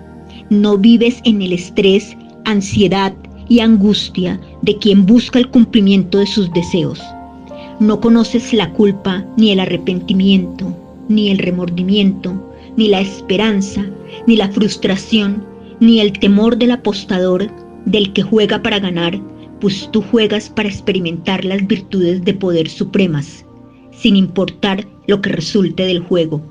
no vives en el estrés, ansiedad y angustia de quien busca el cumplimiento de sus deseos. No conoces la culpa, ni el arrepentimiento, ni el remordimiento, ni la esperanza, ni la frustración, ni el temor del apostador, del que juega para ganar, pues tú juegas para experimentar las virtudes de poder supremas, sin importar lo que resulte del juego,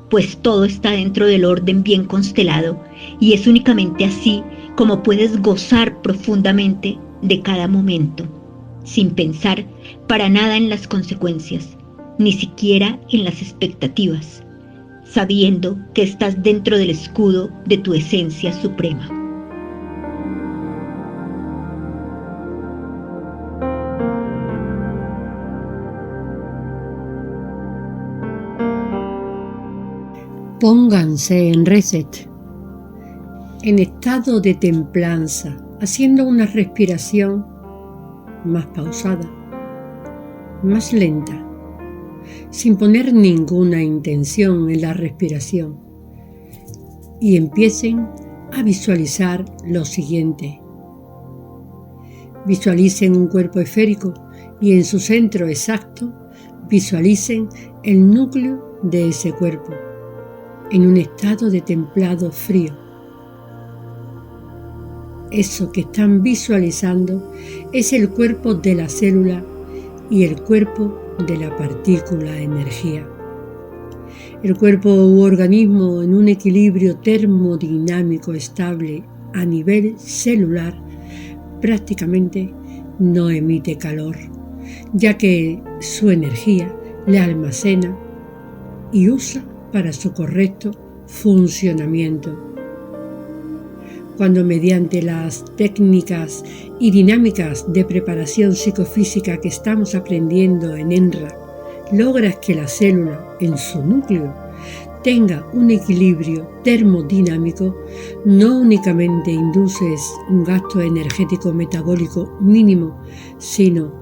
pues todo está dentro del orden bien constelado y es únicamente así como puedes gozar profundamente de cada momento, sin pensar para nada en las consecuencias, ni siquiera en las expectativas, sabiendo que estás dentro del escudo de tu esencia suprema. Pónganse en reset, en estado de templanza, haciendo una respiración más pausada, más lenta, sin poner ninguna intención en la respiración, y empiecen a visualizar lo siguiente. Visualicen un cuerpo esférico y en su centro exacto visualicen el núcleo de ese cuerpo, en un estado de templado frío. Eso que están visualizando es el cuerpo de la célula y el cuerpo de la partícula energía. El cuerpo u organismo en un equilibrio termodinámico estable a nivel celular prácticamente no emite calor, ya que su energía le almacena y usa para su correcto funcionamiento. Cuando mediante las técnicas y dinámicas de preparación psicofísica que estamos aprendiendo en ENRA, logras que la célula en su núcleo tenga un equilibrio termodinámico, no únicamente induces un gasto energético metabólico mínimo, sino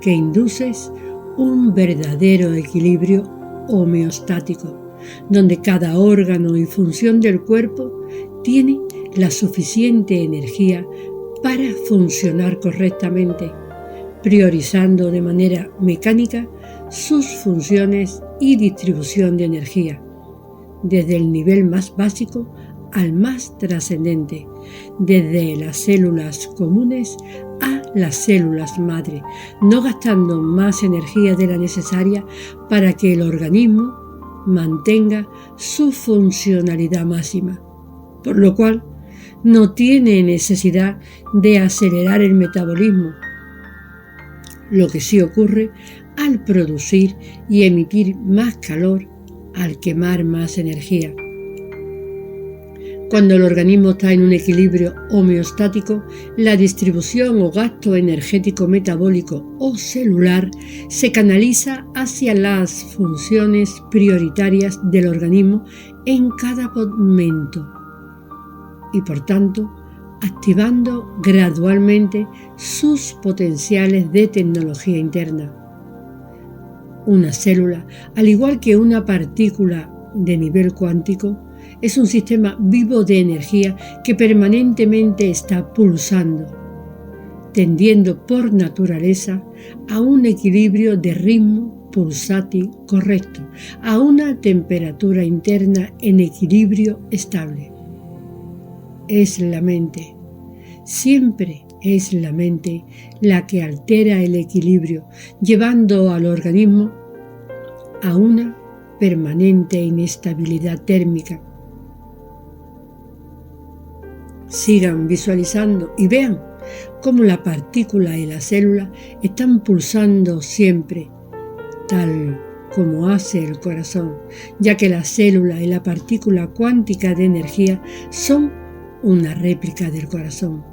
que induces un verdadero equilibrio homeostático, donde cada órgano y función del cuerpo tiene la suficiente energía para funcionar correctamente, priorizando de manera mecánica sus funciones y distribución de energía, desde el nivel más básico al más trascendente, desde las células comunes a las células madre, no gastando más energía de la necesaria para que el organismo mantenga su funcionalidad máxima, por lo cual no tiene necesidad de acelerar el metabolismo, lo que sí ocurre al producir y emitir más calor al quemar más energía. Cuando el organismo está en un equilibrio homeostático, la distribución o gasto energético metabólico o celular se canaliza hacia las funciones prioritarias del organismo en cada momento y, por tanto, activando gradualmente sus potenciales de tecnología interna. Una célula, al igual que una partícula de nivel cuántico, es un sistema vivo de energía que permanentemente está pulsando, tendiendo por naturaleza a un equilibrio de ritmo pulsátil correcto, a una temperatura interna en equilibrio estable. Es la mente, siempre es la mente la que altera el equilibrio, llevando al organismo a una permanente inestabilidad térmica. Sigan visualizando y vean cómo la partícula y la célula están pulsando siempre, tal como hace el corazón, ya que la célula y la partícula cuántica de energía son una réplica del corazón.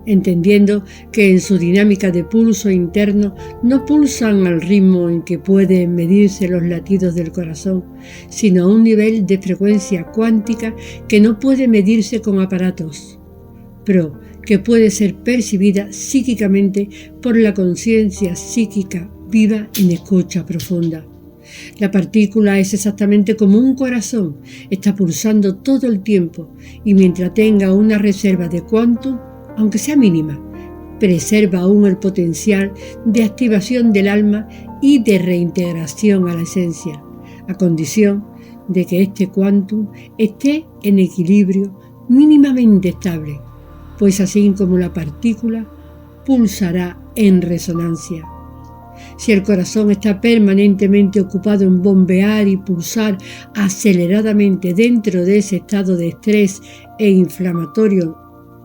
Entendiendo que en su dinámica de pulso interno no pulsan al ritmo en que pueden medirse los latidos del corazón, sino a un nivel de frecuencia cuántica que no puede medirse con aparatos, pero que puede ser percibida psíquicamente por la conciencia psíquica viva en escucha profunda. La partícula es exactamente como un corazón, está pulsando todo el tiempo y mientras tenga una reserva de quantum, aunque sea mínima, preserva aún el potencial de activación del alma y de reintegración a la esencia, a condición de que este quantum esté en equilibrio mínimamente estable, pues así como la partícula pulsará en resonancia. Si el corazón está permanentemente ocupado en bombear y pulsar aceleradamente dentro de ese estado de estrés e inflamatorio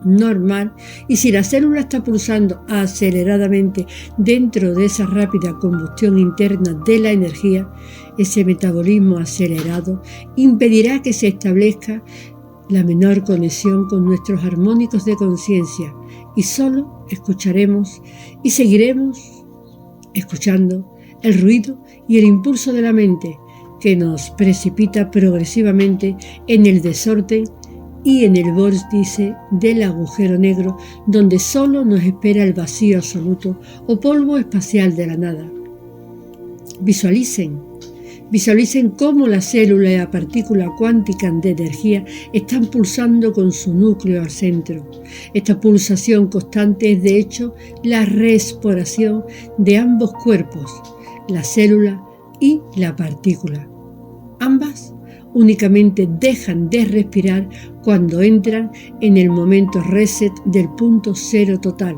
normal, y si la célula está pulsando aceleradamente dentro de esa rápida combustión interna de la energía, ese metabolismo acelerado impedirá que se establezca la menor conexión con nuestros armónicos de conciencia y solo escucharemos y seguiremos escuchando el ruido y el impulso de la mente que nos precipita progresivamente en el desorden y en el vórtice del agujero negro donde solo nos espera el vacío absoluto o polvo espacial de la nada. Visualicen cómo la célula y la partícula cuántica de energía están pulsando con su núcleo al centro. Esta pulsación constante es de hecho la respiración de ambos cuerpos, la célula y la partícula. Ambas únicamente dejan de respirar cuando entran en el momento reset del punto cero total.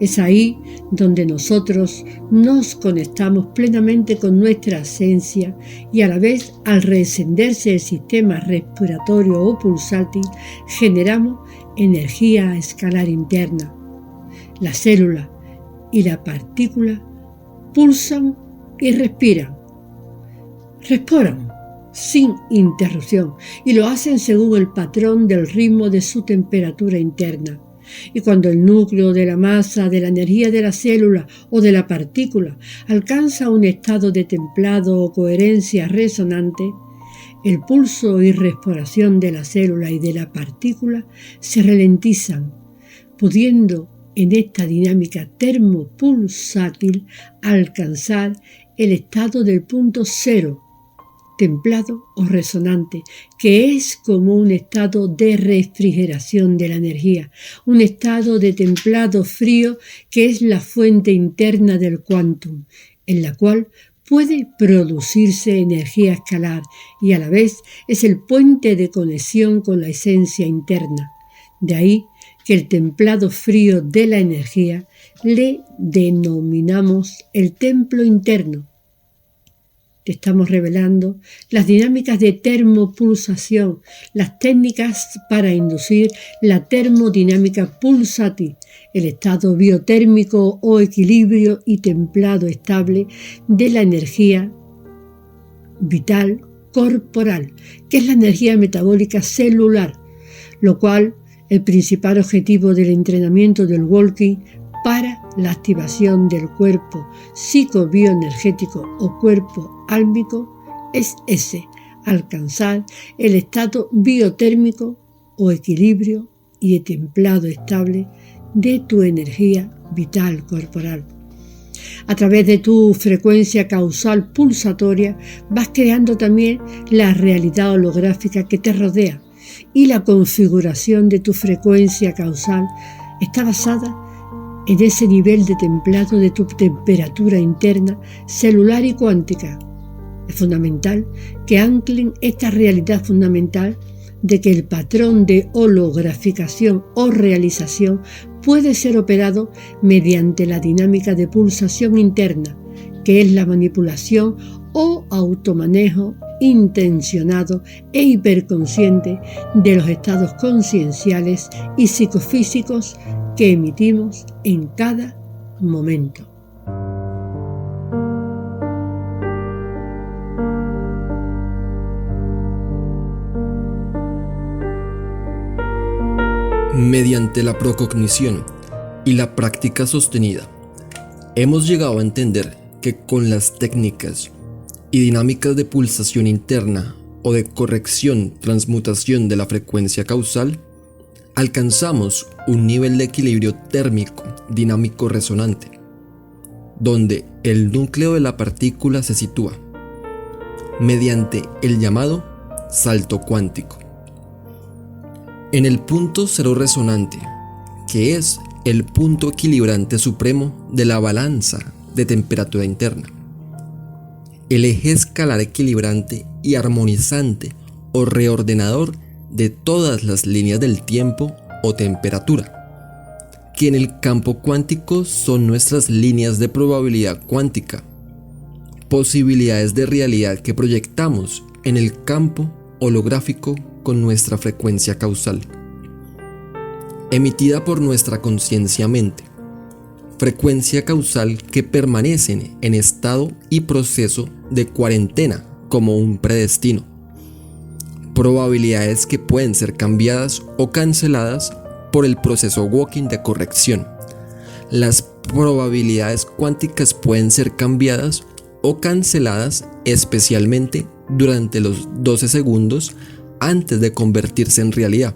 Es ahí donde nosotros nos conectamos plenamente con nuestra esencia y a la vez, al reencenderse el sistema respiratorio o pulsátil, generamos energía escalar interna. La célula y la partícula pulsan y respiran sin interrupción y lo hacen según el patrón del ritmo de su temperatura interna. Y cuando el núcleo de la masa de la energía de la célula o de la partícula alcanza un estado de templado o coherencia resonante, el pulso y respiración de la célula y de la partícula se ralentizan, pudiendo en esta dinámica termopulsátil alcanzar el estado del punto cero, templado o resonante, que es como un estado de refrigeración de la energía, un estado de templado frío que es la fuente interna del quantum, en la cual puede producirse energía escalar y a la vez es el puente de conexión con la esencia interna. De ahí que el templado frío de la energía le denominamos el templo interno. Te estamos revelando las dinámicas de termopulsación, las técnicas para inducir la termodinámica pulsátil, el estado biotérmico o equilibrio y templado estable de la energía vital corporal, que es la energía metabólica celular, lo cual el principal objetivo del entrenamiento del walking para la activación del cuerpo psicobioenergético o cuerpo álmico es ese, alcanzar el estado biotérmico o equilibrio y templado estable de tu energía vital corporal. A través de tu frecuencia causal pulsatoria vas creando también la realidad holográfica que te rodea, y la configuración de tu frecuencia causal está basada en ese nivel de templado de tu temperatura interna, celular y cuántica. Es fundamental que anclen esta realidad fundamental de que el patrón de holograficación o realización puede ser operado mediante la dinámica de pulsación interna, que es la manipulación o automanejo intencionado e hiperconsciente de los estados conscienciales y psicofísicos que emitimos en cada momento. Mediante la procognición y la práctica sostenida, hemos llegado a entender que con las técnicas y dinámicas de pulsación interna o de corrección-transmutación de la frecuencia causal, alcanzamos un nivel de equilibrio térmico dinámico resonante, donde el núcleo de la partícula se sitúa, mediante el llamado salto cuántico, en el punto cero resonante, que es el punto equilibrante supremo de la balanza de temperatura interna, el eje escalar equilibrante y armonizante o reordenador de todas las líneas del tiempo o temperatura, que en el campo cuántico son nuestras líneas de probabilidad cuántica, posibilidades de realidad que proyectamos en el campo holográfico con nuestra frecuencia causal, emitida por nuestra conciencia-mente, frecuencia causal que permanecen en estado y proceso de cuarentena como un predestino, probabilidades que pueden ser cambiadas o canceladas por el proceso walking de corrección. Las probabilidades cuánticas pueden ser cambiadas o canceladas especialmente durante los 12 segundos antes de convertirse en realidad,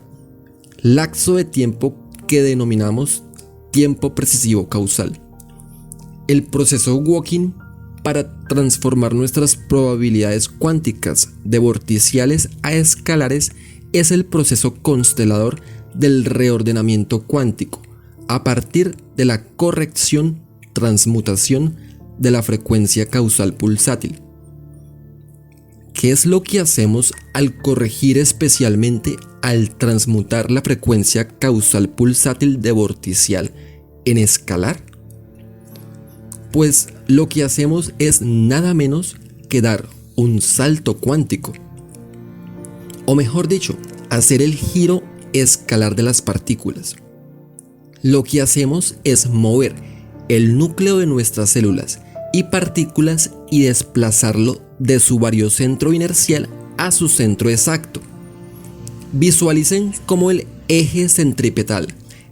lapso de tiempo que denominamos tiempo precisivo causal. El proceso walking para transformar nuestras probabilidades cuánticas de vorticiales a escalares es el proceso constelador del reordenamiento cuántico a partir de la corrección-transmutación de la frecuencia causal pulsátil. ¿Qué es lo que hacemos al corregir, especialmente al transmutar la frecuencia causal pulsátil de vorticial en escalar? Pues lo que hacemos es nada menos que dar un salto cuántico, o mejor dicho, hacer el giro escalar de las partículas. Lo que hacemos es mover el núcleo de nuestras células y partículas y desplazarlo de su variocentro inercial a su centro exacto. Visualicen cómo el eje centripetal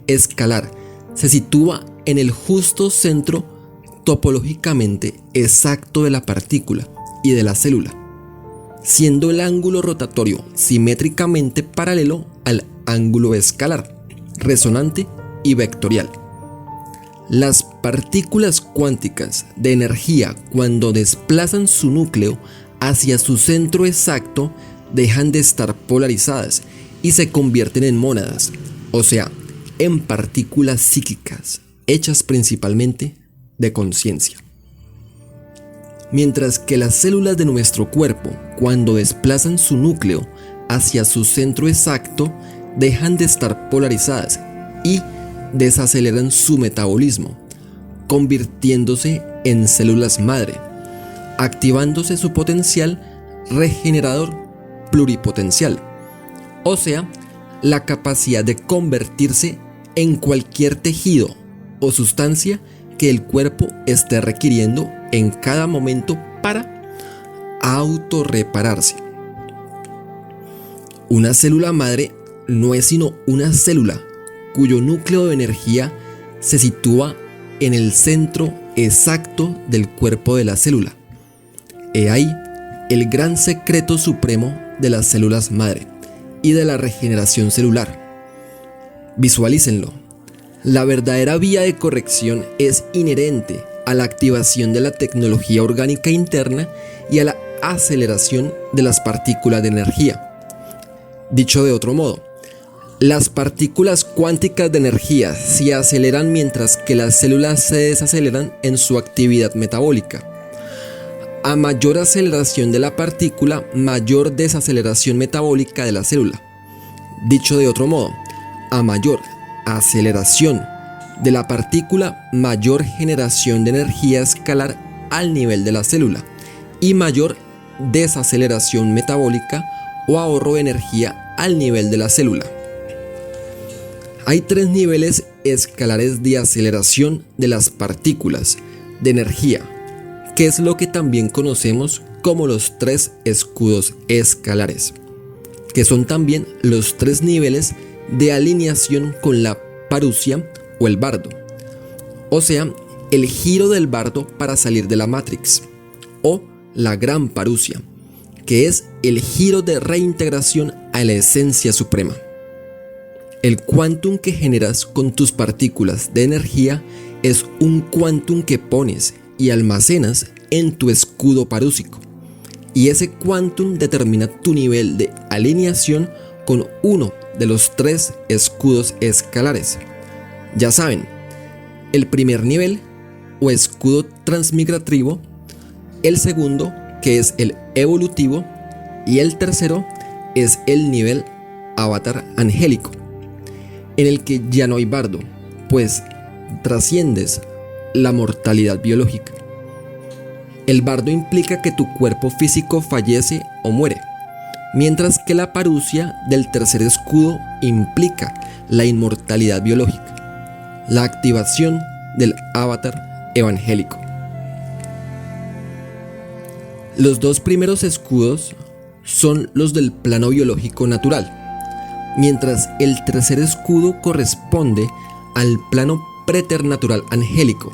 escalar se sitúa en el justo centro topológicamente exacto de la partícula y de la célula, siendo el ángulo rotatorio simétricamente paralelo al ángulo escalar, resonante y vectorial. Las partículas cuánticas de energía, cuando desplazan su núcleo hacia su centro exacto, dejan de estar polarizadas y se convierten en mónadas, o sea, en partículas psíquicas, hechas principalmente de conciencia. Mientras que las células de nuestro cuerpo, cuando desplazan su núcleo hacia su centro exacto, dejan de estar polarizadas y desaceleran su metabolismo, convirtiéndose en células madre, activándose su potencial regenerador pluripotencial, o sea, la capacidad de convertirse en cualquier tejido o sustancia que el cuerpo esté requiriendo en cada momento para autorrepararse. Una célula madre no es sino una célula cuyo núcleo de energía se sitúa en el centro exacto del cuerpo de la célula. He ahí el gran secreto supremo de las células madre y de la regeneración celular. Visualícenlo. La verdadera vía de corrección es inherente a la activación de la tecnología orgánica interna y a la aceleración de las partículas de energía. Dicho de otro modo, las partículas cuánticas de energía se aceleran mientras que las células se desaceleran en su actividad metabólica. A mayor aceleración de la partícula, mayor desaceleración metabólica de la célula. Dicho de otro modo, a mayor aceleración de la partícula, mayor generación de energía escalar al nivel de la célula y mayor desaceleración metabólica o ahorro de energía al nivel de la célula. Hay 3 niveles escalares de aceleración de las partículas de energía, que es lo que también conocemos como los 3 escudos escalares, que son también los 3 niveles de alineación con la parusia o el bardo, o sea, el giro del bardo para salir de la Matrix, o la gran parusia, que es el giro de reintegración a la esencia suprema. El quantum que generas con tus partículas de energía es un quantum que pones y almacenas en tu escudo parúsico, y ese quantum determina tu nivel de alineación con uno de los 3 escudos escalares. Ya saben, el primer nivel o escudo transmigrativo, el segundo que es el evolutivo y el tercero es el nivel avatar angélico, en el que ya no hay bardo, pues trasciendes la mortalidad biológica. El bardo implica que tu cuerpo físico fallece o muere, mientras que la parusia del tercer escudo implica la inmortalidad biológica, la activación del avatar evangélico. Los 2 primeros escudos son los del plano biológico natural, mientras el tercer escudo corresponde al plano preternatural angélico.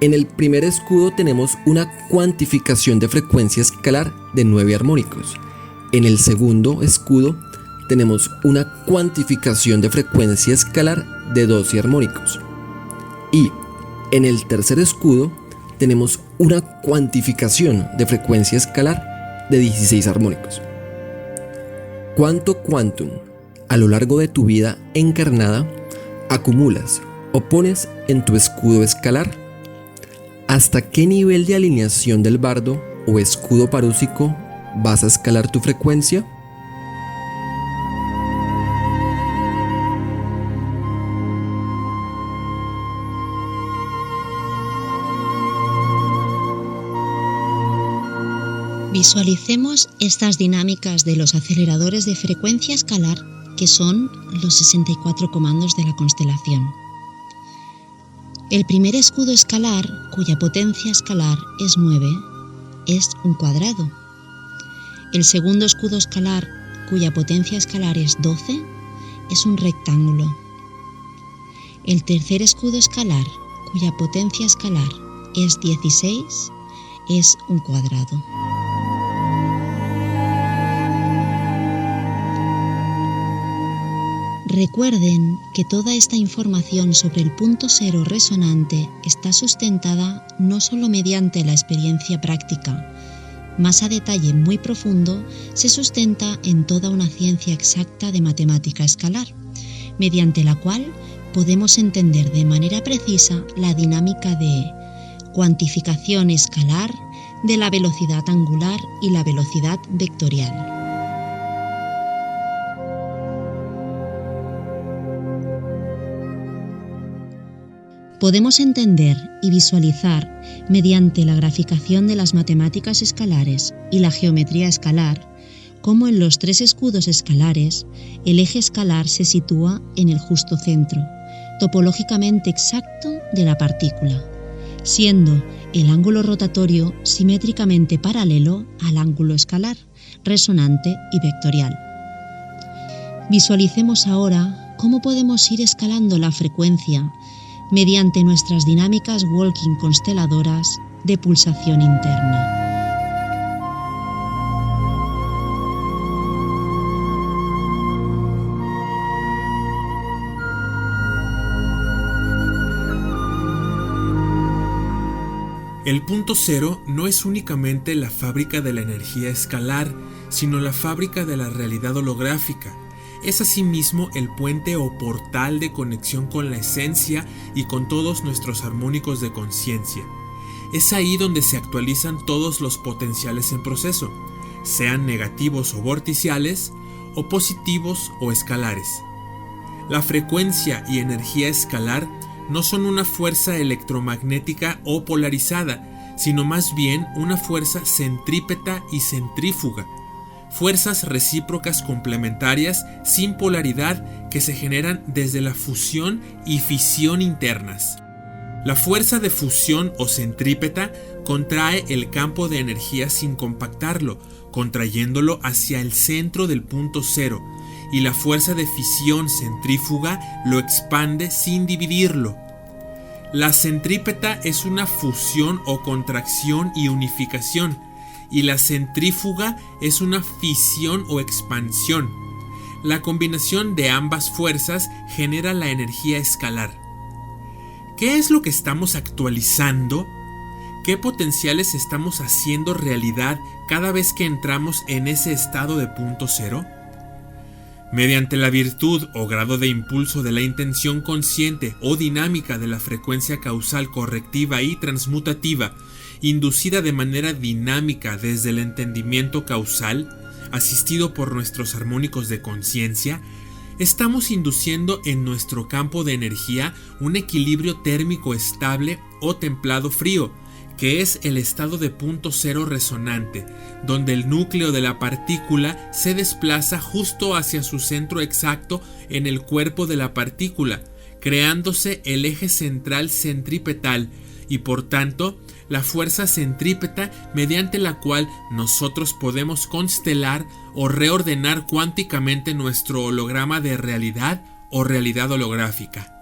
En el primer escudo tenemos una cuantificación de frecuencia escalar de 9 armónicos. En el segundo escudo tenemos una cuantificación de frecuencia escalar de 12 armónicos. Y en el tercer escudo tenemos una cuantificación de frecuencia escalar de 16 armónicos. ¿Cuánto quantum a lo largo de tu vida encarnada acumulas o pones en tu escudo escalar? ¿Hasta qué nivel de alineación del bardo o escudo parúsico vas a escalar tu frecuencia? Visualicemos estas dinámicas de los aceleradores de frecuencia escalar, que son los 64 comandos de la constelación. El primer escudo escalar, cuya potencia escalar es 9, es un cuadrado. El segundo escudo escalar, cuya potencia escalar es 12, es un rectángulo. El tercer escudo escalar, cuya potencia escalar es 16, es un cuadrado. Recuerden que toda esta información sobre el punto cero resonante está sustentada no solo mediante la experiencia práctica, más a detalle muy profundo se sustenta en toda una ciencia exacta de matemática escalar, mediante la cual podemos entender de manera precisa la dinámica de cuantificación escalar de la velocidad angular y la velocidad vectorial. Podemos entender y visualizar, mediante la graficación de las matemáticas escalares y la geometría escalar, cómo en los 3 escudos escalares el eje escalar se sitúa en el justo centro, topológicamente exacto de la partícula, siendo el ángulo rotatorio simétricamente paralelo al ángulo escalar, resonante y vectorial. Visualicemos ahora cómo podemos ir escalando la frecuencia mediante nuestras dinámicas walking consteladoras de pulsación interna. El punto cero no es únicamente la fábrica de la energía escalar, sino la fábrica de la realidad holográfica. Es asimismo el puente o portal de conexión con la esencia y con todos nuestros armónicos de conciencia. Es ahí donde se actualizan todos los potenciales en proceso, sean negativos o vorticiales, o positivos o escalares. La frecuencia y energía escalar no son una fuerza electromagnética o polarizada, sino más bien una fuerza centrípeta y centrífuga, fuerzas recíprocas complementarias sin polaridad que se generan desde la fusión y fisión internas. La fuerza de fusión o centrípeta contrae el campo de energía sin compactarlo, contrayéndolo hacia el centro del punto cero, y la fuerza de fisión centrífuga lo expande sin dividirlo. La centrípeta es una fusión o contracción y unificación, y la centrífuga es una fisión o expansión. La combinación de ambas fuerzas genera la energía escalar. ¿Qué es lo que estamos actualizando? ¿Qué potenciales estamos haciendo realidad cada vez que entramos en ese estado de punto cero? Mediante la virtud o grado de impulso de la intención consciente o dinámica de la frecuencia causal correctiva y transmutativa, inducida de manera dinámica desde el entendimiento causal, asistido por nuestros armónicos de conciencia, estamos induciendo en nuestro campo de energía un equilibrio térmico estable o templado frío, que es el estado de punto cero resonante, donde el núcleo de la partícula se desplaza justo hacia su centro exacto en el cuerpo de la partícula, creándose el eje central centripetal y por tanto la fuerza centrípeta mediante la cual nosotros podemos constelar o reordenar cuánticamente nuestro holograma de realidad o realidad holográfica.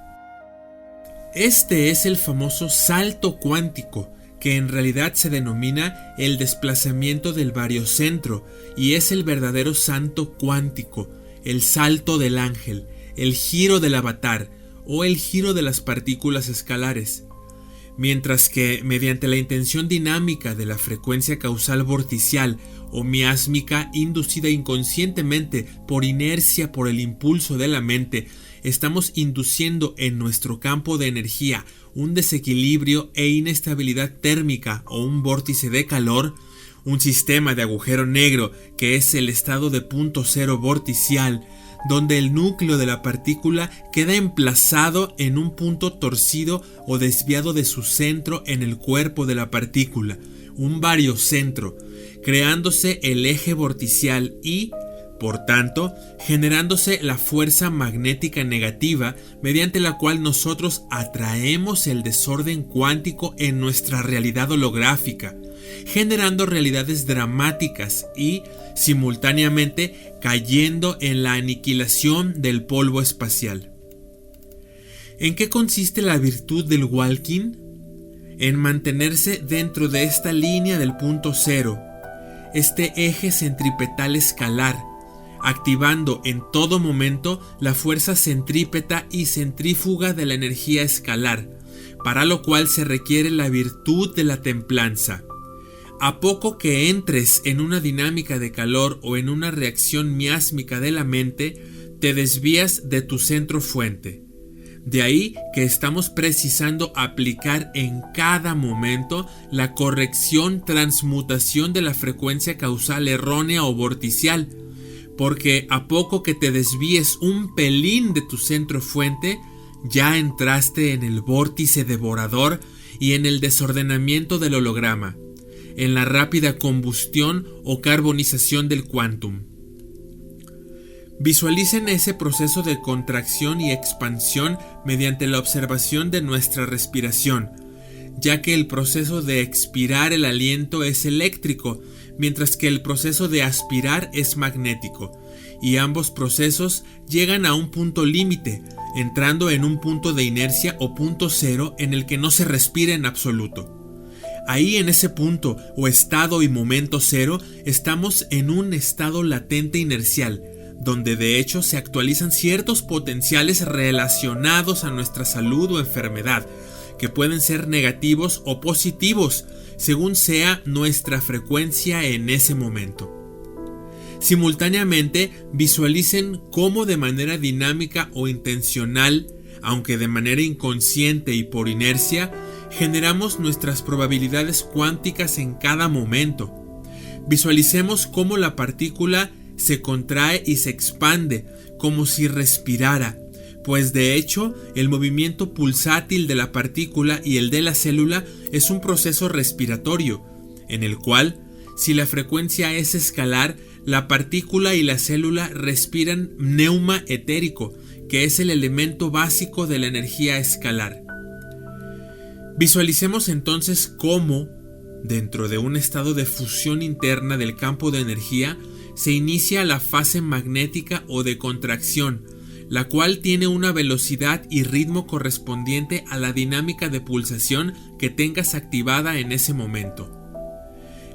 Este es el famoso salto cuántico, que en realidad se denomina el desplazamiento del baryocentro y es el verdadero salto cuántico, el salto del ángel, el giro del avatar o el giro de las partículas escalares. Mientras que, mediante la intención dinámica de la frecuencia causal vorticial o miásmica inducida inconscientemente por inercia por el impulso de la mente, estamos induciendo en nuestro campo de energía un desequilibrio e inestabilidad térmica o un vórtice de calor, un sistema de agujero negro que es el estado de punto cero vorticial, donde el núcleo de la partícula queda emplazado en un punto torcido o desviado de su centro en el cuerpo de la partícula, un baryocentro, creándose el eje vorticial y, por tanto, generándose la fuerza magnética negativa mediante la cual nosotros atraemos el desorden cuántico en nuestra realidad holográfica, generando realidades dramáticas y, simultáneamente, cayendo en la aniquilación del polvo espacial. ¿En qué consiste la virtud del walking? En mantenerse dentro de esta línea del punto cero, este eje centripetal escalar, activando en todo momento la fuerza centrípeta y centrífuga de la energía escalar, para lo cual se requiere la virtud de la templanza. A poco que entres en una dinámica de calor o en una reacción miásmica de la mente, te desvías de tu centro fuente. De ahí que estamos precisando aplicar en cada momento la corrección-transmutación de la frecuencia causal errónea o vorticial, porque a poco que te desvíes un pelín de tu centro fuente, ya entraste en el vórtice devorador y en el desordenamiento del holograma, en la rápida combustión o carbonización del quantum. Visualicen ese proceso de contracción y expansión mediante la observación de nuestra respiración, ya que el proceso de expirar el aliento es eléctrico, mientras que el proceso de aspirar es magnético, y ambos procesos llegan a un punto límite, entrando en un punto de inercia o punto cero en el que no se respira en absoluto. Ahí, en ese punto o estado y momento cero, estamos en un estado latente inercial, donde de hecho se actualizan ciertos potenciales relacionados a nuestra salud o enfermedad, que pueden ser negativos o positivos, según sea nuestra frecuencia en ese momento. Simultáneamente, visualicen cómo de manera dinámica o intencional, aunque de manera inconsciente y por inercia, generamos nuestras probabilidades cuánticas en cada momento. Visualicemos cómo la partícula se contrae y se expande, como si respirara, pues de hecho el movimiento pulsátil de la partícula y el de la célula es un proceso respiratorio, en el cual, si la frecuencia es escalar, la partícula y la célula respiran neuma etérico, que es el elemento básico de la energía escalar. Visualicemos entonces cómo, dentro de un estado de fusión interna del campo de energía, se inicia la fase magnética o de contracción, la cual tiene una velocidad y ritmo correspondiente a la dinámica de pulsación que tengas activada en ese momento.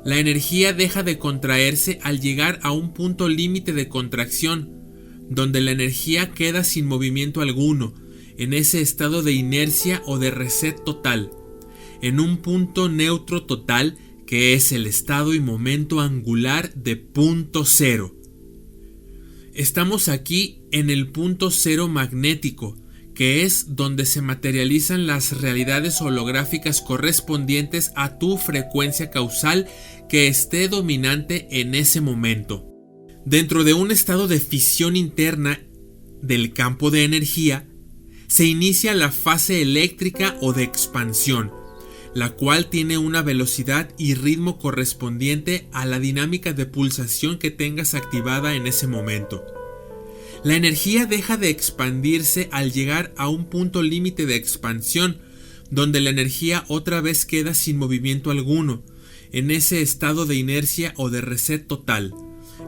La energía deja de contraerse al llegar a un punto límite de contracción, donde la energía queda sin movimiento alguno, en ese estado de inercia o de reset total, en un punto neutro total que es el estado y momento angular de punto cero. Estamos aquí en el punto cero magnético, que es donde se materializan las realidades holográficas correspondientes a tu frecuencia causal que esté dominante en ese momento. Dentro de un estado de fisión interna del campo de energía, se inicia la fase eléctrica o de expansión, la cual tiene una velocidad y ritmo correspondiente a la dinámica de pulsación que tengas activada en ese momento. La energía deja de expandirse al llegar a un punto límite de expansión, donde la energía otra vez queda sin movimiento alguno, en ese estado de inercia o de reset total,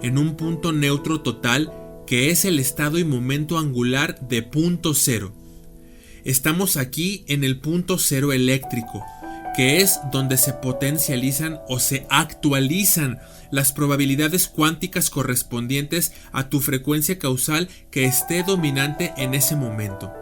en un punto neutro total que es el estado y momento angular de punto cero. Estamos aquí en el punto cero eléctrico, que es donde se potencializan o se actualizan las probabilidades cuánticas correspondientes a tu frecuencia causal que esté dominante en ese momento.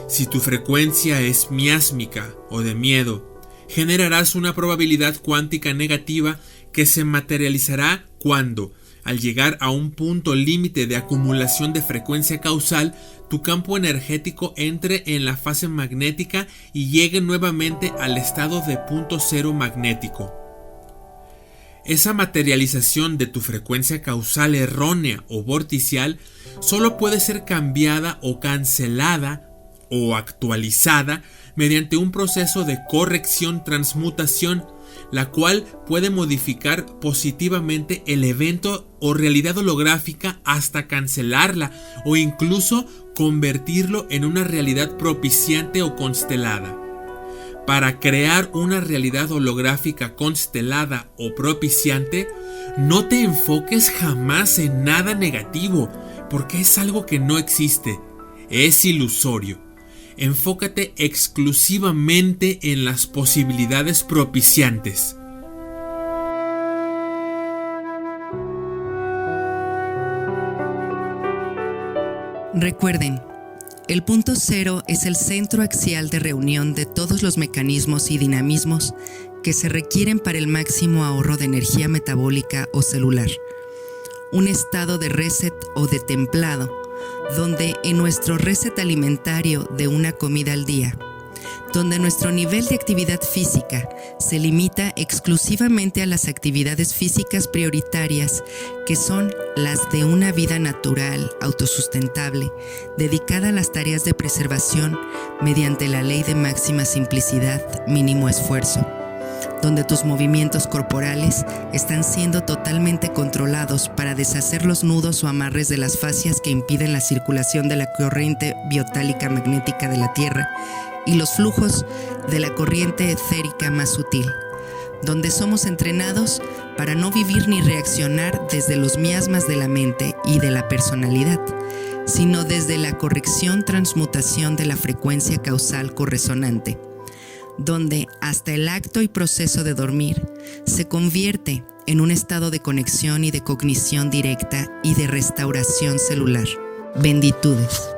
Si tu frecuencia es miásmica o de miedo, generarás una probabilidad cuántica negativa que se materializará cuando, al llegar a un punto límite de acumulación de frecuencia causal, tu campo energético entre en la fase magnética y llegue nuevamente al estado de punto cero magnético. Esa materialización de tu frecuencia causal errónea o vorticial solo puede ser cambiada o cancelada o actualizada mediante un proceso de corrección-transmutación, la cual puede modificar positivamente el evento o realidad holográfica hasta cancelarla o incluso convertirlo en una realidad propiciante o constelada. Para crear una realidad holográfica constelada o propiciante, no te enfoques jamás en nada negativo, porque es algo que no existe, es ilusorio. Enfócate exclusivamente en las posibilidades propiciantes. Recuerden, el punto cero es el centro axial de reunión de todos los mecanismos y dinamismos que se requieren para el máximo ahorro de energía metabólica o celular. Un estado de reset o de templado, donde en nuestro reset alimentario de una comida al día, donde nuestro nivel de actividad física se limita exclusivamente a las actividades físicas prioritarias, que son las de una vida natural, autosustentable, dedicada a las tareas de preservación mediante la ley de máxima simplicidad, mínimo esfuerzo, donde tus movimientos corporales están siendo totalmente controlados para deshacer los nudos o amarres de las fascias que impiden la circulación de la corriente biotálica magnética de la Tierra y los flujos de la corriente etérica más sutil, donde somos entrenados para no vivir ni reaccionar desde los miasmas de la mente y de la personalidad, sino desde la corrección-transmutación de la frecuencia causal corresonante, donde hasta el acto y proceso de dormir se convierte en un estado de conexión y de cognición directa y de restauración celular. Benditudes.